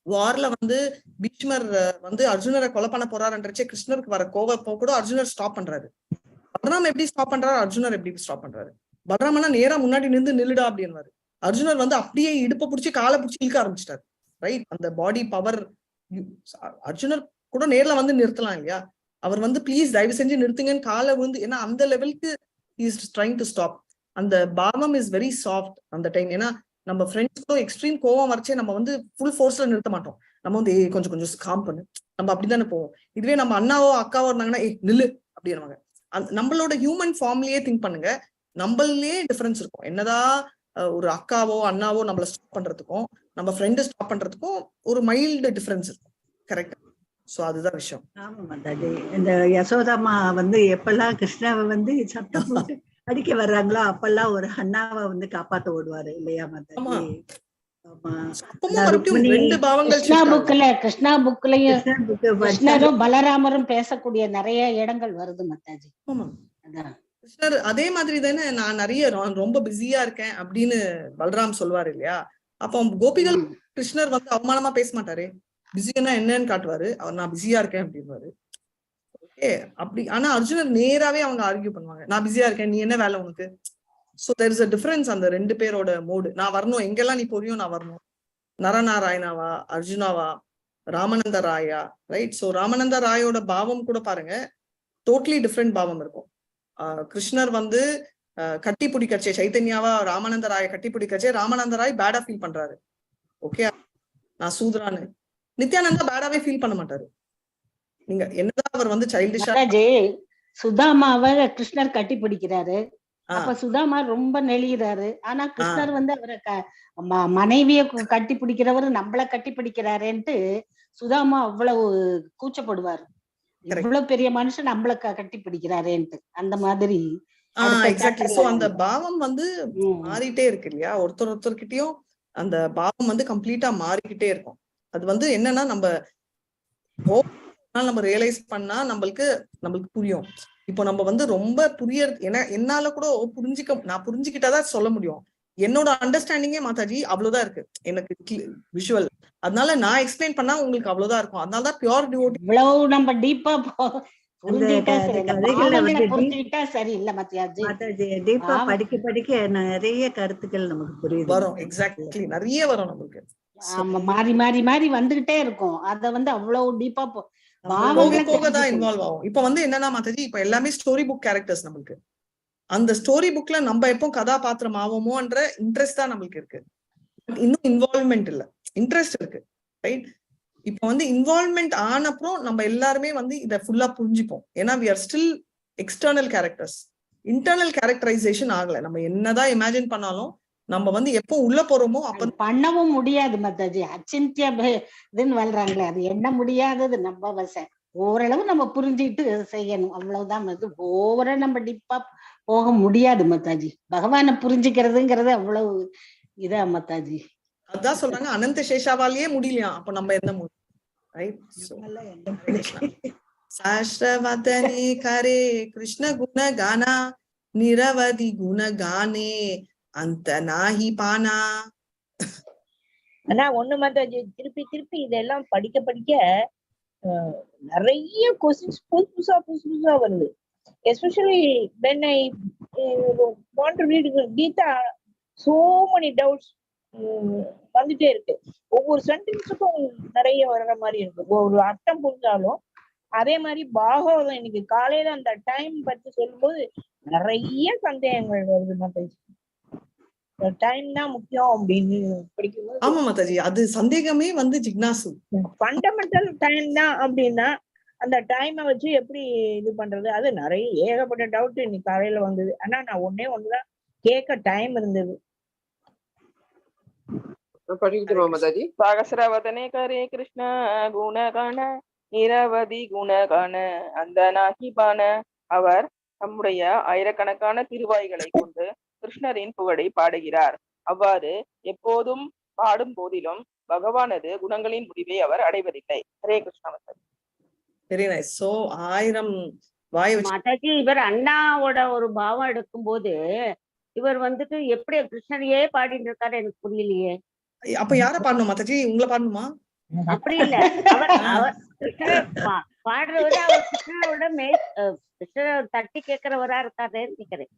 வார்ல வந்து பீஷ்மர் வந்து அர்ஜுனரை கொலை பண்ண போறாருன்றச்சே கிருஷ்ணருக்கு வர கோவப்போ கூட அர்ஜுனர் ஸ்டாப் பண்றாரு. பல்ராம் எப்படி ஸ்டாப் பண்றாரு, அர்ஜுனர் எப்படி ஸ்டாப் பண்றாரு. பல்ராமனா நேரா முன்னாடி நில்லுடா அப்படின்வாரு. அர்ஜுனர் வந்து அப்படியே இடுப்பை பிடிச்சி காலை பிடிச்சி இழுக்க ஆரம்பிச்சிட்டாரு. ரைட், அந்த பாடி பவர். அர்ஜுனர் கூட நேர்ல வந்து நிறுத்தலாம் இல்லையா, அவர் வந்து ப்ளீஸ் தயவு செஞ்சு நிறுத்துங்கன்னு காலை விழுந்து, ஏன்னா அந்த லெவலுக்கு இஸ் ட்ரைங் டு ஸ்டாப். அந்த பாவம் இஸ் வெரி சாஃப்ட் அந்த டைம். ஏன்னா நம்ம ஃப்ரெண்ட்ஸ்க்கும் எக்ஸ்ட்ரீம் கோவம் வரைச்சே நம்ம வந்து ஃபுல் ஃபோர்ஸ்ல நிறுத்த மாட்டோம். நம்ம வந்து கொஞ்சம் கொஞ்சம் காம் பண்ணு, நம்ம அப்படித்தானே போவோம். இதுவே நம்ம அண்ணாவோ அக்காவோ இருந்தாங்கன்னா நில்லு அப்படின்னுவாங்க. நம்மளோட ஹியூமன் ஃபார்ம்லயே திங்க் பண்ணுங்க, நம்மளே டிஃபரன்ஸ் இருக்கும். என்னதான் ஒரு அக்காவோ அண்ணாவோ நம்மள ஸ்டாப் பண்றதுக்கும் நம்ம ஃப்ரெண்டு ஸ்டாப் பண்றதுக்கும் ஒரு மைல்டு டிஃபரன்ஸ் இருக்கும். கரெக்ட். சோ அதுதான் விஷயம். ஆமா மாதாஜி, இந்த யசோதாமா வந்து எப்பெல்லாம் கிருஷ்ணாவை வந்து சத்தம் போட்டு அடிக்க வர்றாங்களோ அப்பெல்லாம் ஒரு அண்ணாவை வந்து காப்பாத்த ஓடுவாரு இல்லையா மாதாஜி. கிருஷ்ணா புக்லயும் கிருஷ்ணரும் பலராமரும் பேசக்கூடிய நிறைய இடங்கள் வருது மாதாஜி. கிருஷ்ணர் அதே மாதிரி தானே, நான் நிறைய ரொம்ப பிஸியா இருக்கேன் அப்படின்னு பல்ராம் சொல்வாரு இல்லையா. அப்போ கோபிகள் கிருஷ்ணர் வந்து அவமானமா பேச மாட்டாரு, பிஸினா என்னன்னு காட்டுவாரு. அவர் நான் பிஸியா இருக்கேன் அப்படின்வாரு. ஓகே அப்படி. ஆனா அர்ஜுனர் நேராவே அவங்க ஆர்கியூ பண்ணுவாங்க, நான் பிஸியா இருக்கேன், நீ என்ன வேலை உனக்கு. So there is a difference அந்த ரெண்டு பேரோட மோடு. நான் வரணும், எங்கெல்லாம் நீ பொரியும் நான் வரணும். நரநாராயணாவா, அர்ஜுனாவா, ராமநந்த ராயா. ரைட். சோ ராமநந்த ராயோட பாவம் கூட பாருங்க, டோட்டலி டிஃப்ரெண்ட் பாவம் இருக்கும். கிருஷ்ணர் வந்து கட்டி பிடிக்கச்சே சைத்தன்யாவா ராமானந்த ராய கட்டி பிடிக்கச்சே ராமானந்த ராய் பேடா ஃபீல் பண்றாரு. ஓகே, நான் சூத்ரான்னு. நித்யானந்தா பேடாவே ஃபீல் பண்ண மாட்டாரு. நீங்க என்னதான் அவர் வந்து சைல்டிஷா சுதாமாவை கிருஷ்ணர் கட்டி பிடிக்கிறாரு, அப்ப சுதாமா ரொம்ப நெளிகிறாரு. ஆனா கிருஷ்ணர் வந்து அவரை மனைவிய கட்டி பிடிக்கிறவரு நம்மள கட்டி பிடிக்கிறாருன்ட்டு சுதாமா அவ்வளவு கூச்சப்படுவாரு. இவ்வளவு பெரிய மனுஷன் நம்மள கட்டி பிடிக்கிறாரேன்ட்டு. அந்த மாதிரி அந்த பாவம் வந்து மாறிட்டே இருக்கு இல்லையா, ஒருத்தர்கிட்டயும் அந்த பாவம் வந்து கம்ப்ளீட்டா மாறிக்கிட்டே இருக்கும். அது வந்து என்னன்னா நம்ம ரியலைஸ் பண்ணா நம்மளுக்கு புரியும். இப்போ நம்ம வந்து ரொம்ப என்னால கூட நான் புரிஞ்சுக்கிட்டாதான் சொல்ல முடியும். என்னோட அண்டர்ஸ்டாண்டிங்கே மாதாஜி அவ்வளவுதான் இருக்கு எனக்கு விஷுவல். அதனால நான் எக்ஸ்பிளைன் பண்ணா உங்களுக்கு அவ்வளவுதான் இருக்கும். அதனாலதான் பியூர் டிவோட்டி. இவ்வளவு நம்ம டீப்பா சரி இல்ல மாதாஜி, டீப்பா படிக்க படிக்க நிறைய கருத்துக்கள் நமக்கு புரியுது வரும். எக்ஸாக்ட்லி, நிறைய வரும் நமக்கு. மாறி மாறி மாறி வந்துகிட்டே இருக்கும். அத வந்து அவ்வளவு டீப்பா போகதான் இன்வால்வ் ஆகும். இப்ப வந்து என்னன்னா மாதாஜி, இப்ப எல்லாமே ஸ்டோரி புக் கேரக்டர்ஸ். நம்மளுக்கு அந்த ஸ்டோரி புக்ல நம்ம எப்போ கதாபாத்திரம் ஆவோமோன்ற இன்ட்ரெஸ்ட் தான் நம்மளுக்கு இருக்கு. இன்னும் இன்வால்வ்மெண்ட் இல்ல, இன்ட்ரெஸ்ட் இருக்கு. ரைட். இப்ப வந்து இன்வால்வ்மெண்ட் ஆனப்புறம் நம்ம எல்லாருமே வந்து இதை ஃபுல்லா புரிஞ்சுப்போம். ஏன்னா we are still external characters. Internal characterisation ஆகல. நம்ம என்னதான் இமேஜின் பண்ணாலும் நம்ம வந்து எப்போ உள்ள போறோமோ அப்ப பண்ணவும் முடியாது மாதாஜி. அச்சிந்தியா இதுன்னு வளர்றாங்களே, அது என்ன முடியாதது. நம்ம ஓரளவு நம்ம புரிஞ்சுட்டு செய்யணும், அவ்வளவுதான். ஓவரா நம்ம டிப்பா போக முடியாது மாதாஜி. பகவானை புரிஞ்சுக்கிறதுங்கிறது அவ்வளவு இதா மாதாஜி. அதான் சொல்றாங்க, அனந்த சேஷாவாலேயே முடியலையா, அப்ப நம்ம என்ன முடியும். சாஸ்திரவதனி கரே கிருஷ்ண குண கானா நிரவதி குணகானே அந்த நாஹி பானா. ஆனா ஒண்ணு மாதாஜி, திருப்பி திருப்பி இதெல்லாம் படிக்க படிக்க நிறைய கொஸ்டின்ஸ் புதுசா வருது. Especially when I want to read Gita, so many doubts வந்துட்டே இருக்கு. ஒவ்வொரு சென்டென்ஸுக்கும் நிறைய வர்ற மாதிரி இருக்கு. ஒரு அர்த்தம் புரிஞ்சாலும் அதே மாதிரி பாகவதம் இன்னைக்கு காலையில அந்த டைம் பத்தி சொல்லும்போது நிறைய சந்தேகங்கள் வருது மாதாஜி. டைம் தான் முக்கியம் அப்படின்னு படிக்கும்போது. ஆமா மாதாஜி, அது சந்தேகமே வந்து ஜிக்னாசு. ஃபண்டமெண்டல் டைம் தான் அப்படின்னா அந்த டைமை வச்சு எப்படி இது பண்றது, அது நிறைய ஏகப்பட்ட டவுட் இன்னைக்கு காலையில வந்தது. ஆனா நான் ஒண்ணுதான் கேட்க டைம் இருந்தது. படிக்கிறோம் மாதாஜி. சாகசரவதனே கரே கிருஷ்ண குணகண நிரவதி குணகண அந்த நாகிபான. அவர் தம்முடைய ஆயிரக்கணக்கான திருவாய்களை கொண்டு கிருஷ்ணரின் புகழை பாடுகிறார். அவ்வாறு எப்போதும் பாடும் போதிலும் பகவானது குணங்களின் முடிவை அவர் அடைவதில்லை. ஹரே கிருஷ்ண மாதாஜி. Very nice. சோ 1000 வாய் மாதாஜி, இவர் அண்ணாவோட ஒரு பாவம் எடுக்கும் போது இவர் வந்துட்டு எப்படி கிருஷ்ணரையே பாடிட்டு இருக்காரு எனக்கு புரியலையே. அப்ப யார பாடணும் மாதாஜி? உங்களை பாடணுமா? அப்படி இல்ல, அவர் கிருஷ்ணர் பாடுறவரு அவர் கிருஷ்ணரோட கிருஷ்ணரை தட்டி கேட்கிறவரா இருக்காருன்னு நினைக்கிறேன்.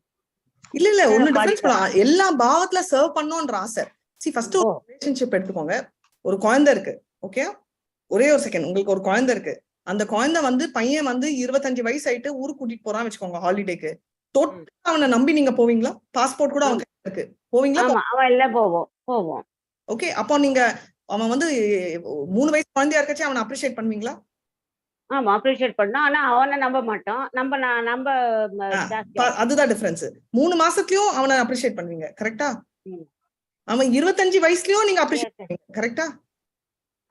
இல்ல ஒண்ணு டிஃபரன்ஸ் பண்ணலாம். எல்லா பாவத்துல சர்வ் பண்ணணும்ன்ற ஆசை. ஃபர்ஸ்ட் ஒரு ரிலேஷன்ஷிப் எடுத்துக்கோங்க. ஒரு குழந்தை இருக்கு, ஓகே? ஒரே ஒரு செகண்ட். உங்களுக்கு ஒரு குழந்தை இருக்கு. அந்த குழந்தை வந்து பையன் வந்து 25 வயசு ஆயிட்டு ஊருக்கு கூட்டிட்டு போறான்னு வச்சுக்கோங்க ஹாலிடேக்கு. டோட்டலா அவனை நம்பி நீங்க போவீங்களா? பாஸ்போர்ட் கூட அவன் கையில இருக்கு, போவீங்களா? அவன் எல்லாம் போவோம். ஓகே, அப்போ நீங்க அவன் வந்து 3 வயசு குழந்தையா இருக்கச்சு அவனை அப்ரிஷியேட் பண்ணுவீங்களா? ஆமா, அப்ரிஷியேட் பண்ணோம். ஆனா அவனை நம்ப மாட்டோம். நம்ம அதுதான் டிஃபரன்ஸ். 3 மாசத்துலயும் அவனை அப்ரிஷியேட் பண்ணுவீங்க, கரெக்டா? அவன் 25 வயசுலயும் நீங்க அப்ரிஷியேட் பண்ணுவீங்க, கரெக்டா?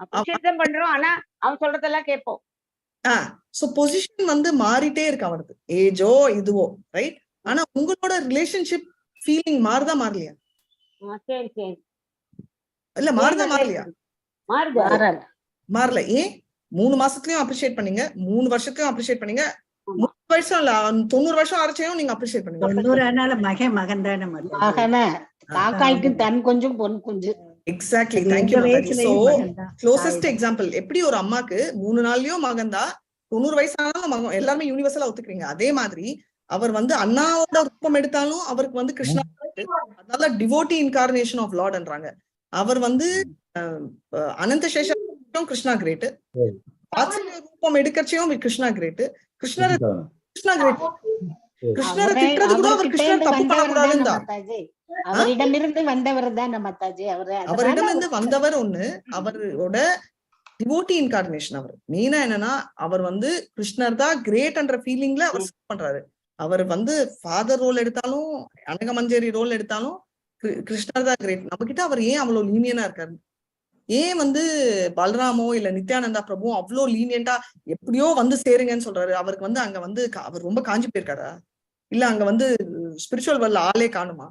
அப்ரிஷியேட் தான் பண்றோம். ஆனா அவன் சொல்றதெல்லாம் கேட்போம். சோ பொசிஷன் வந்து மாறிட்டே இருக்கு அவனுக்கு, ஏஜோ இதுவோ, ரைட்? ஆனா உங்களோட ரிலேஷன்ஷிப் ஃபீலிங் மாறுதா மாறலையா? சரி இல்ல மாறுதா மாறலையா? மாறல. ஏன்? 3 மாசத்துலயும் அப்ரிஷியேட் பண்ணீங்க, 3 வருஷத்துலயும் அப்ரிஷியேட் பண்ணீங்க, 3 வருஷம் இல்ல 90 வருஷம் ஆரச்சையும் நீங்க அப்ரிஷியேட் பண்ணீங்க. 90 மகன் தானே காக்காய்க்கு தன் கொஞ்சம் பொன் கொஞ்சம். Exactly. Thank you Mataji. So closest example, எப்படி ஒரு அம்மாக்கு 3 நாள்லயும் மகன் தான், 90 வயசானாலும் மகன், எல்லாருமே யூனிவர்சலா ஒத்துக்கிறீங்க. அதே மாதிரி அவர் வந்து அண்ணாவோட ரூபம் எடுத்தாலும் அவருக்கு வந்து கிருஷ்ணா, அதனால டிவோட்டி இன்கார்னேஷன் ஆஃப் லார்ட்ன்றாங்க. அவர் வந்து அனந்த சேஷம் கிருஷ்ணா கிரேட், ரூபம் எடுக்கச்சையும் கிருஷ்ணா கிரேட், கிருஷ்ணர் கிருஷ்ணா கிரேட். கிருஷ்ணரை திட்டுறது கூட அவர் கிருஷ்ணர் தப்பு பண்ணக்கூடாதுன்னு தான். அவரிடமிருந்து வந்தவர் தான் மாதாஜி. அவரிடமிருந்து வந்தவர் ஒண்ணு, அவரோட டிவோட்டி இன்கார்னேஷன். அவர் மெயினா என்னன்னா அவர் வந்து கிருஷ்ணர் தான் கிரேட்ன்ற ஃபீலிங்ல அவர் பண்றாரு. அவர் வந்து ஃபாதர் ரோல் எடுத்தாலும் அனகமஞ்சேரி ரோல் எடுத்தாலும் கிருஷ்ணர் தான் கிரேட். நம்ம கிட்ட அவர் ஏன் அவ்வளவு லீனியனா இருக்காரு? ஏன் வந்து பலராமோ இல்ல நித்யானந்தா பிரபுவும் அவ்வளவு லீனியன்டா எப்படியோ வந்து சேருங்கன்னு சொல்றாரு? அவருக்கு வந்து அங்க வந்து அவர் ரொம்ப காஞ்சி போயிருக்காரா? இல்ல அங்க வந்து ஸ்பிரிச்சுவல் வேர்ல்ட்ல ஆளே காணுமா?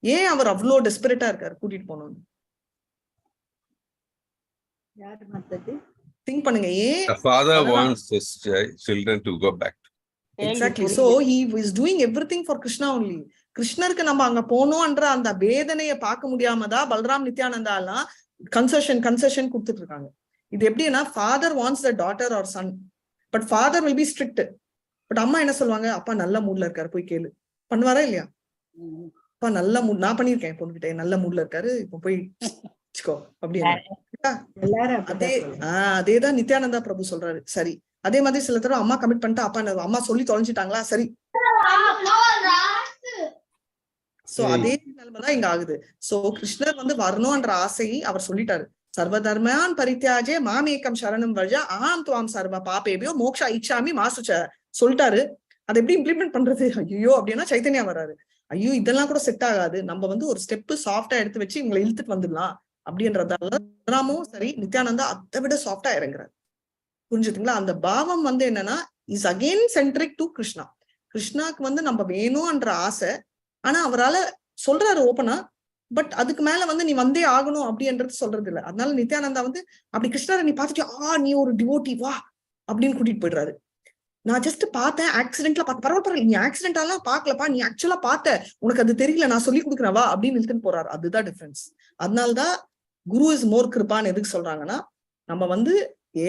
ஏன் அவர் அவ்வளோ டெஸ்பரேட்டா இருக்காரு கூட்டிட்டு போகணும்னு? திங்க் பண்ணுங்க. ஏன்? The father wants his children to go back. Exactly. So he is doing everything for Krishna only. கிருஷ்ணருக்கு நம்ம அங்க போனோம்ன்ற அந்த வேதனையை பார்க்க முடியாமதான் பல்ராம் நித்யானந்தா எல்லாம் கன்செஷன் கொடுத்துட்டு இருக்காங்க. இது எப்படின்னா, father wants the daughter or son, but father will be strict. But அம்மா என்ன சொல்லுவாங்க? அப்பா நல்ல மூட்ல இருக்காரு, போய் கேளு. பண்ணுவாரா இல்லையா? அப்பா நல்ல மூட், நான் பண்ணிருக்கேன் பொண்ணுகிட்ட, நல்ல மூட்ல இருக்காரு, இப்ப போய் வச்சுக்கோ அப்படின்னு. அதேதான் நித்யானந்தா பிரபு சொல்றாரு. சரி, அதே மாதிரி சில தடவை அம்மா கமிட் பண்ணிட்டு அப்பா அம்மா சொல்லி தொலைஞ்சிட்டாங்களா, சரி. சோ அதே நிலைமைதான் இங்க ஆகுது. சோ கிருஷ்ணர் வந்து வரணும்ன்ற ஆசையை அவர் சொல்லிட்டாரு. சர்வ தர்மான் பரித்யாஜே மாமேக்கம் சரணம் வஜா ஆம் துவாம் சர்வ பாபேபியோ மோக்ஷா இச்சாமி மாசுச்ச சொல்லிட்டாரு. அதை எப்படி இம்ப்ளிமெண்ட் பண்றது? ஐயோ அப்படின்னா சைத்தன்யா வர்றாரு. ஐயோ இதெல்லாம் கூட செட் ஆகாது, நம்ம வந்து ஒரு ஸ்டெப் சாஃப்டா எடுத்து வச்சு இவங்களை இழுத்துட்டு வந்துடலாம் அப்படின்றதால ராமும் சரி, நித்யானந்தா அதை விட சாஃப்டா இறங்குறாரு. புரிஞ்சுதுங்களா? அந்த பாவம் வந்து என்னன்னா is again centric to Krishna. கிருஷ்ணாக்கு வந்து நம்ம வேணும்ன்ற ஆசை, ஆனா அவரால் சொல்றாரு ஓப்பனா, பட் அதுக்கு மேல வந்து நீ வந்தே ஆகணும் அப்படின்றது சொல்றது இல்லை. அதனால நித்யானந்தா வந்து அப்படி கிருஷ்ணரை நீ பார்த்துட்டு நீ ஒரு டிவோட்டி வா அப்படின்னு கூட்டிட்டு போயிடுறாரு. நான் ஜஸ்ட் பார்த்தேன், ஆக்சிடென்ட்ல பார்த்து, பரவாயில்ல நீ ஆக்சிடென்டாலாம் பார்க்கலப்பா, நீ ஆக்சுவலா பார்த்த, உனக்கு அது தெரியல, நான் சொல்லி கொடுக்குறவா அப்படின்னு இழுத்துன்னு போறாரு. அதுதான் டிஃபரன்ஸ். அதனால்தான் குரு இஸ் மோர் கிருபான்னு எதுக்கு சொல்றாங்கன்னா, நம்ம வந்து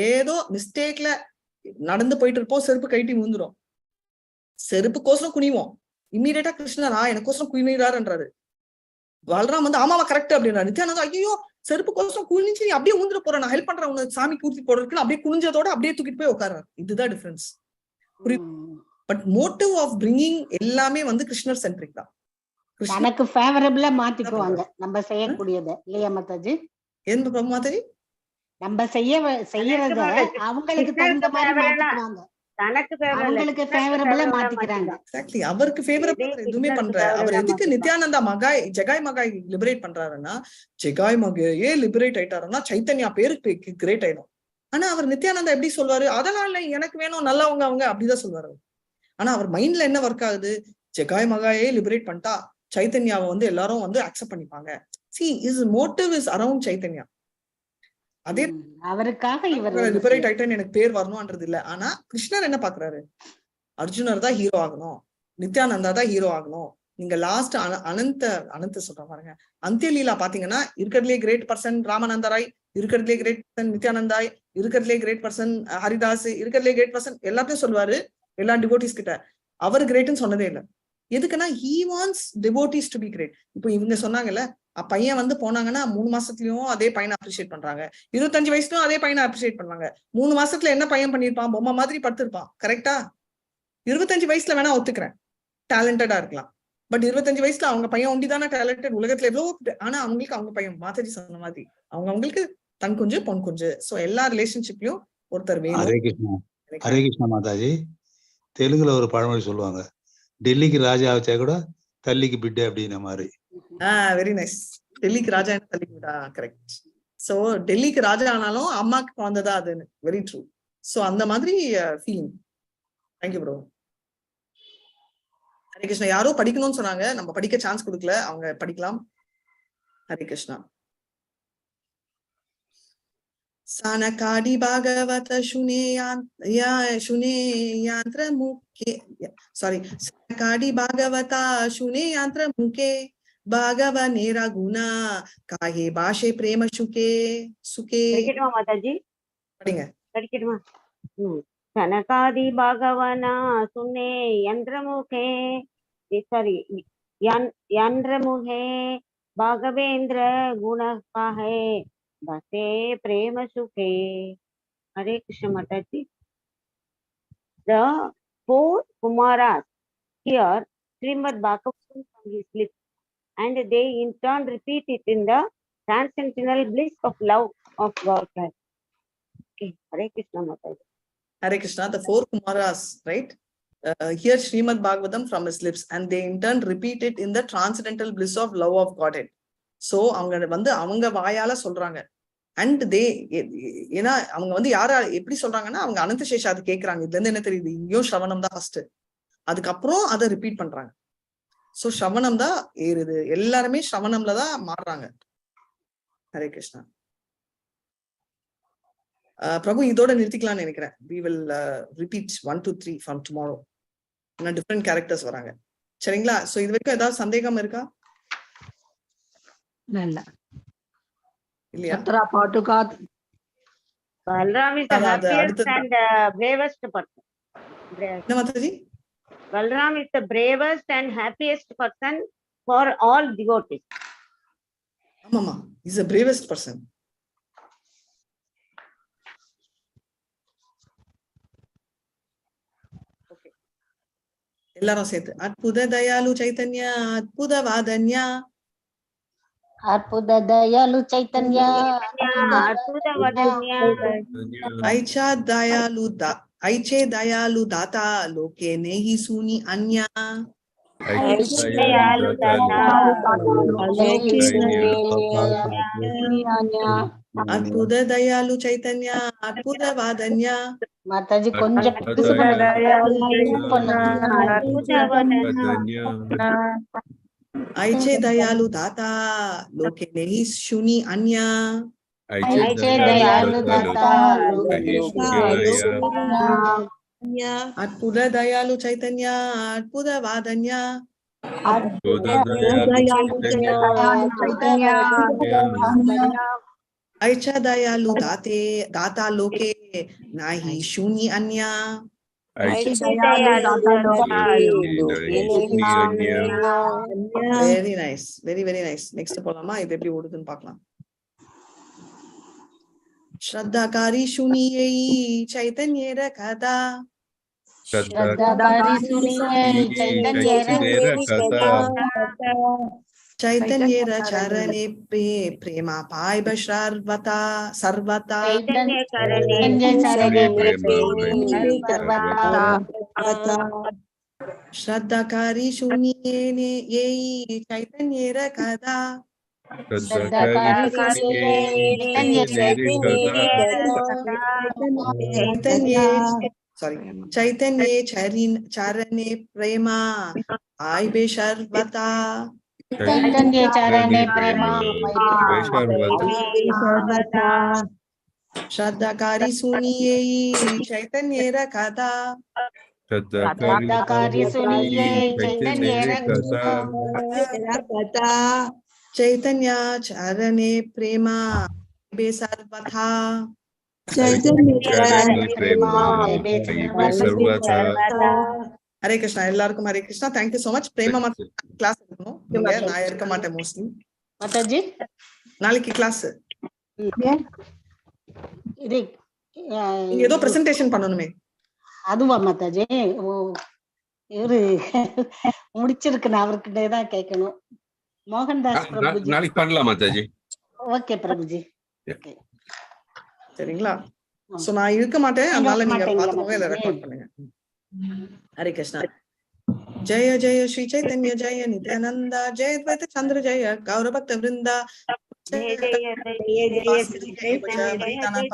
ஏதோ மிஸ்டேக்ல நடந்து போயிட்டு இருப்போம், செருப்பு கைட்டி விழுந்துரும், செருப்புக்கோசரம் குனிவோம், இம்மீடியட்டா கிருஷ்ணரா எனக்கோசரம் குனிறாருன்றாரு. பலராம் வந்து ஆமாவா கரெக்ட் அப்படின்றாரு. நித்யானந்தா ஐயோ செருப்புக்கோசரம் குனிஞ்சு நீ அப்படியே ஊந்துட போற, நான் ஹெல்ப் பண்றேன் உனக்கு சாமி பூர்த்தி போடுறதுக்கு, அப்படியே குனிஞ்சதோட அப்படியே தூக்கிட்டு போய் உட்கார்றாரு. இதுதான் difference. But motive of bringing எல்லாமே வந்து கிருஷ்ணர் சென்ட்ரிக் தான். எனக்கு ஃபேவரபிளா மாத்திக்குவாங்க நம்ம செய்யக்கூடியத இல்லையா மாதாஜி? எந்த மாதாஜி? நம்ம செய்யறத அவங்களுக்கு தகுந்த மாதிரி மாத்திக்குவாங்க, அவங்களுக்கு ஃபேவரபிளா மாத்திக்கிறாங்க. எக்ஸாக்ட்லி, அவருக்கு ஃபேவரபிளா எதுவுமே பண்ற. அவர் எதுக்கு நித்யானந்தா ஜெகாய் மகாய் லிபரேட் பண்றாருன்னா, ஜெகாய் மகாயே லிபரேட் ஆயிட்டாருன்னா சைத்தன்யா பேருக்கு கிரேட் ஆயிடும். ஆனா அவர் நித்யானந்தா எப்படி சொல்வாரு, அதனால எனக்கு வேணும் நல்லவங்க அவங்க அப்படிதான் சொல்வாரு. ஆனா அவர் மைண்ட்ல என்ன ஒர்க் ஆகுது, ஜெகாய் மகாயே லிபரேட் பண்ணிட்டா சைத்தன்யாவை வந்து எல்லாரும் வந்து அக்செப்ட் பண்ணிப்பாங்க. See, his motive is around Chaitanya. அதே அவருக்காக இவர் லிபரேட் ஆயிட்டேன்னு எனக்கு பேர் வரணும்ன்றது இல்ல. ஆனா கிருஷ்ணர் என்ன பாக்குறாரு, அர்ஜுனர் தான் ஹீரோ ஆகணும், நித்யானந்தா தான் ஹீரோ ஆகணும். நீங்க லாஸ்ட் அனந்த சொல்ற பாருங்க, அந்தியலீலா பாத்தீங்கன்னா இருக்கிறதுலே கிரேட் பர்சன் ராமானந்த ராய், இருக்கிறதுலே கிரேட் பர்சன் நித்யானந்தாய், இருக்கிறதுலே கிரேட் பர்சன் ஹரிதாஸ், இருக்கிறதுலே கிரேட் பர்சன் எல்லாத்தையும் சொல்லுவாரு எல்லா டிவோட்டிஸ் கிட்ட. அவர் கிரேட்னு சொன்னதே இல்லை. எதுக்குன்னா he wants devotees to be great. இப்போ இவங்க சொன்னாங்கல்ல, பையன் வந்து போனாங்கன்னா 3 மாசத்துலயும் அதே பையனை அப்ரிஷியேட் பண்றாங்க, 25 வயசுலயும் அதே பையனை அப்ரிஷியேட் பண்றாங்க. 3 மாசத்துல என்ன பையன் பண்ணிருப்பான், பொம்மை மாதிரி படுத்திருப்பான், கரெக்டா? 25 வயசுல வேணா ஒத்துக்கிறேன், டேலண்டடா இருக்கலாம். பட் 25 வயசுல அவங்க பையன் ஒண்டிதானே டேலண்டட், உலகத்துல எவ்வளவு. ஆனா அவங்களுக்கு அவங்க பையன் மாதாஜி சொன்ன மாதிரி அவங்களுக்கு தன் குஞ்சு பொன் குஞ்சு. சோ எல்லா ரிலேஷன்ஷிப்லயும் ஒருத்தர் வேணும். ஹரே கிருஷ்ணா. ஹரே கிருஷ்ணா மாதாஜி. தெலுங்குல ஒரு பழமொழி சொல்லுவாங்க, டெல்லிக்கு ராஜா வச்சா கூட தள்ளிக்கு பிட்டு அப்படின்ன மாதிரி. Very nice. டெல்லிக்கு ராஜா என்ன தள்ளிக்கு, கரெக்ட். சோ டெல்லிக்கு ராஜா ஆனாலும் அம்மாக்கு குழந்தைதான் அது. Very true. சோ அந்த மாதிரி feeling. Thank you bro. Hare Krishna. யாரோ படிக்கணும்னு சொன்னாங்க, நம்ம படிக்க சான்ஸ் கொடுக்கல, அவங்க படிக்கலாம். Hare Krishna. Sanakadi Bhagavata Shuneyantra Mukhe. Sorry. Sanakadi Bhagavata Shuneyantra Mukhe Bhagavanera Guna Kahe Bhashe Prema Shuke Suke. படிக்கட்டுமா Mataji? படிங்க. படிக்கட்டுமா? Sanakadi Bhagavana Sune Yandramukhe. Sorry. Yandramukhe Bhagavendra Guna Kahe Bhase Prema Sukhe. Hare Krishna Mataji. The 4 Kumaras hear Srimad Bhagavatam from his lips, and they in turn repeat it in the transcendental bliss of love of God. Okay, Hare Krishna Mataji. Hare Krishna. The 4 Kumaras, right? Hear Srimad Bhagavatam from his lips, and they in turn repeat it in the transcendental bliss of love of Godhead. So அவங்க வந்து அவங்க வாயால சொல்றாங்க. And ஏன்னா அவங்க வந்து யாரா எப்படி சொல்றாங்கன்னா, அவங்க அனந்த சேஷா அது கேட்கறாங்க. இதுல இருந்து என்ன தெரியுது, இங்கேயும் ஸ்ரவணம் தான் ஃபர்ஸ்ட், அதுக்கப்புறம் அதை ரிப்பீட் பண்றாங்க. சோ ஸ்ரவணம் தான் ஏறுது, எல்லாருமே ஸ்ரவணம்ல தான் மாறுறாங்க. ஹரே கிருஷ்ணா. பிரபு இதோட நிறுத்திக்கலாம்னு நினைக்கிறேன். we will repeat 1 to 3 from tomorrow. இன்னும் டிஃப்ரெண்ட் கேரக்டர்ஸ் வராங்க, சரிங்களா? சோ இது வரைக்கும் ஏதாவது சந்தேகம் இருக்கா? இல்லையா? Balram is the happiest and bravest person. என்ன Mataji? Balram is the bravest and happiest person for all devotees. ஆமாமா, is the bravest person. Okay, எல்லாரும் சேர்த்து அற்புத தயாலு சைத்தன்யா அற்புத வாதன்யா அற்புத தயாலு சைத்தன்யா அற்புத வாதன்யா ஐச்சா தயாலு தாத்தா லோகே நேஹி சுனி அன்யா தயாலு தாத்தா அற்புத தயாலு சைத்தன்யா அற்புத வாதன்யா. மாதாஜி கொஞ்சம் ஐச்சே தயாலு தாத்தா லோகே நேஹி சுனி அன்யா. ஐச்சே தயாலு தாத்தா அற்புத தயாலு சைதன்யா அற்புத வாதன்யா ஐச்ச தயாலு தாத்தே தாத்தா லோகே நாஹி சூனி அன்யா very nice, very very nice. Next போலாமா? இது எப்படி ஓடுதுன்னு பார்க்கலாம். श्रद्धाकारी सुनिए चैतन्य कथा चैतन्य चरणे पे प्रेमा पाय सर्वता सर्वता श्रद्धाकारी सुनिए ने ये चैतन्य कथा चैतन्य चरणे प्रेमा आयबे सर्वता श्रद्धाकारी सुनिए चैतन्य कथा चैतन्य चरणे प्रेमा बे सर्वथा हरे कृष्णा எல்லாருக்கும் Hare Krishna. Thank you so much. Prema class எடுக்கணும். நீங்க நான் இருக்க மாட்டேன் மோஸ்ட்லி. மாதாஜி நாளைக்கு கிளாஸ் இது நீங்க ஏதோ பிரசன்டேஷன் பண்ணணுமே. அதுவா மாதாஜி? ஓ இவரு முடிச்சிருக்கு, நான் அவர்கிட்ட தான் கேட்கணும். மோகன்தாஸ் பிரபுஜி நாளைக்கு பண்ணலாம் மாதாஜி. ஓகே பிரபுஜி. சரிங்களா? சோ நான் இருக்க மாட்டேன், அதனால நீங்க பாத்துக்கோங்க, இல்ல ரெக்கார்ட் பண்ணுங்க. हरे कृष्णा. जय जय श्री चैतन्य जय नित्यानंदा जय द्वैत चंद्र जय गौर भक्त वृंदा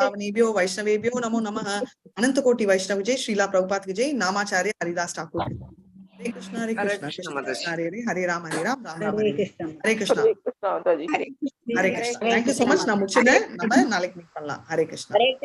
पावनेभ्यो वैष्णवेभ्यो नमो नमः. अनंत कोटि वैष्णव जय श्रीला प्रभुपाद की जय. नामाचार्य Haridas Thakur. Hare Krishna Hare Krishna Krishna Krishna Hare Hare Hare Rama Rama Rama Hare Krishna. Hare Krishna Hare Krishna. Thank you so much. நான் முடிச்சேன். நம்ம நாளைக்கு மீட் பண்ணலாம். ஹரே கிருஷ்ணா.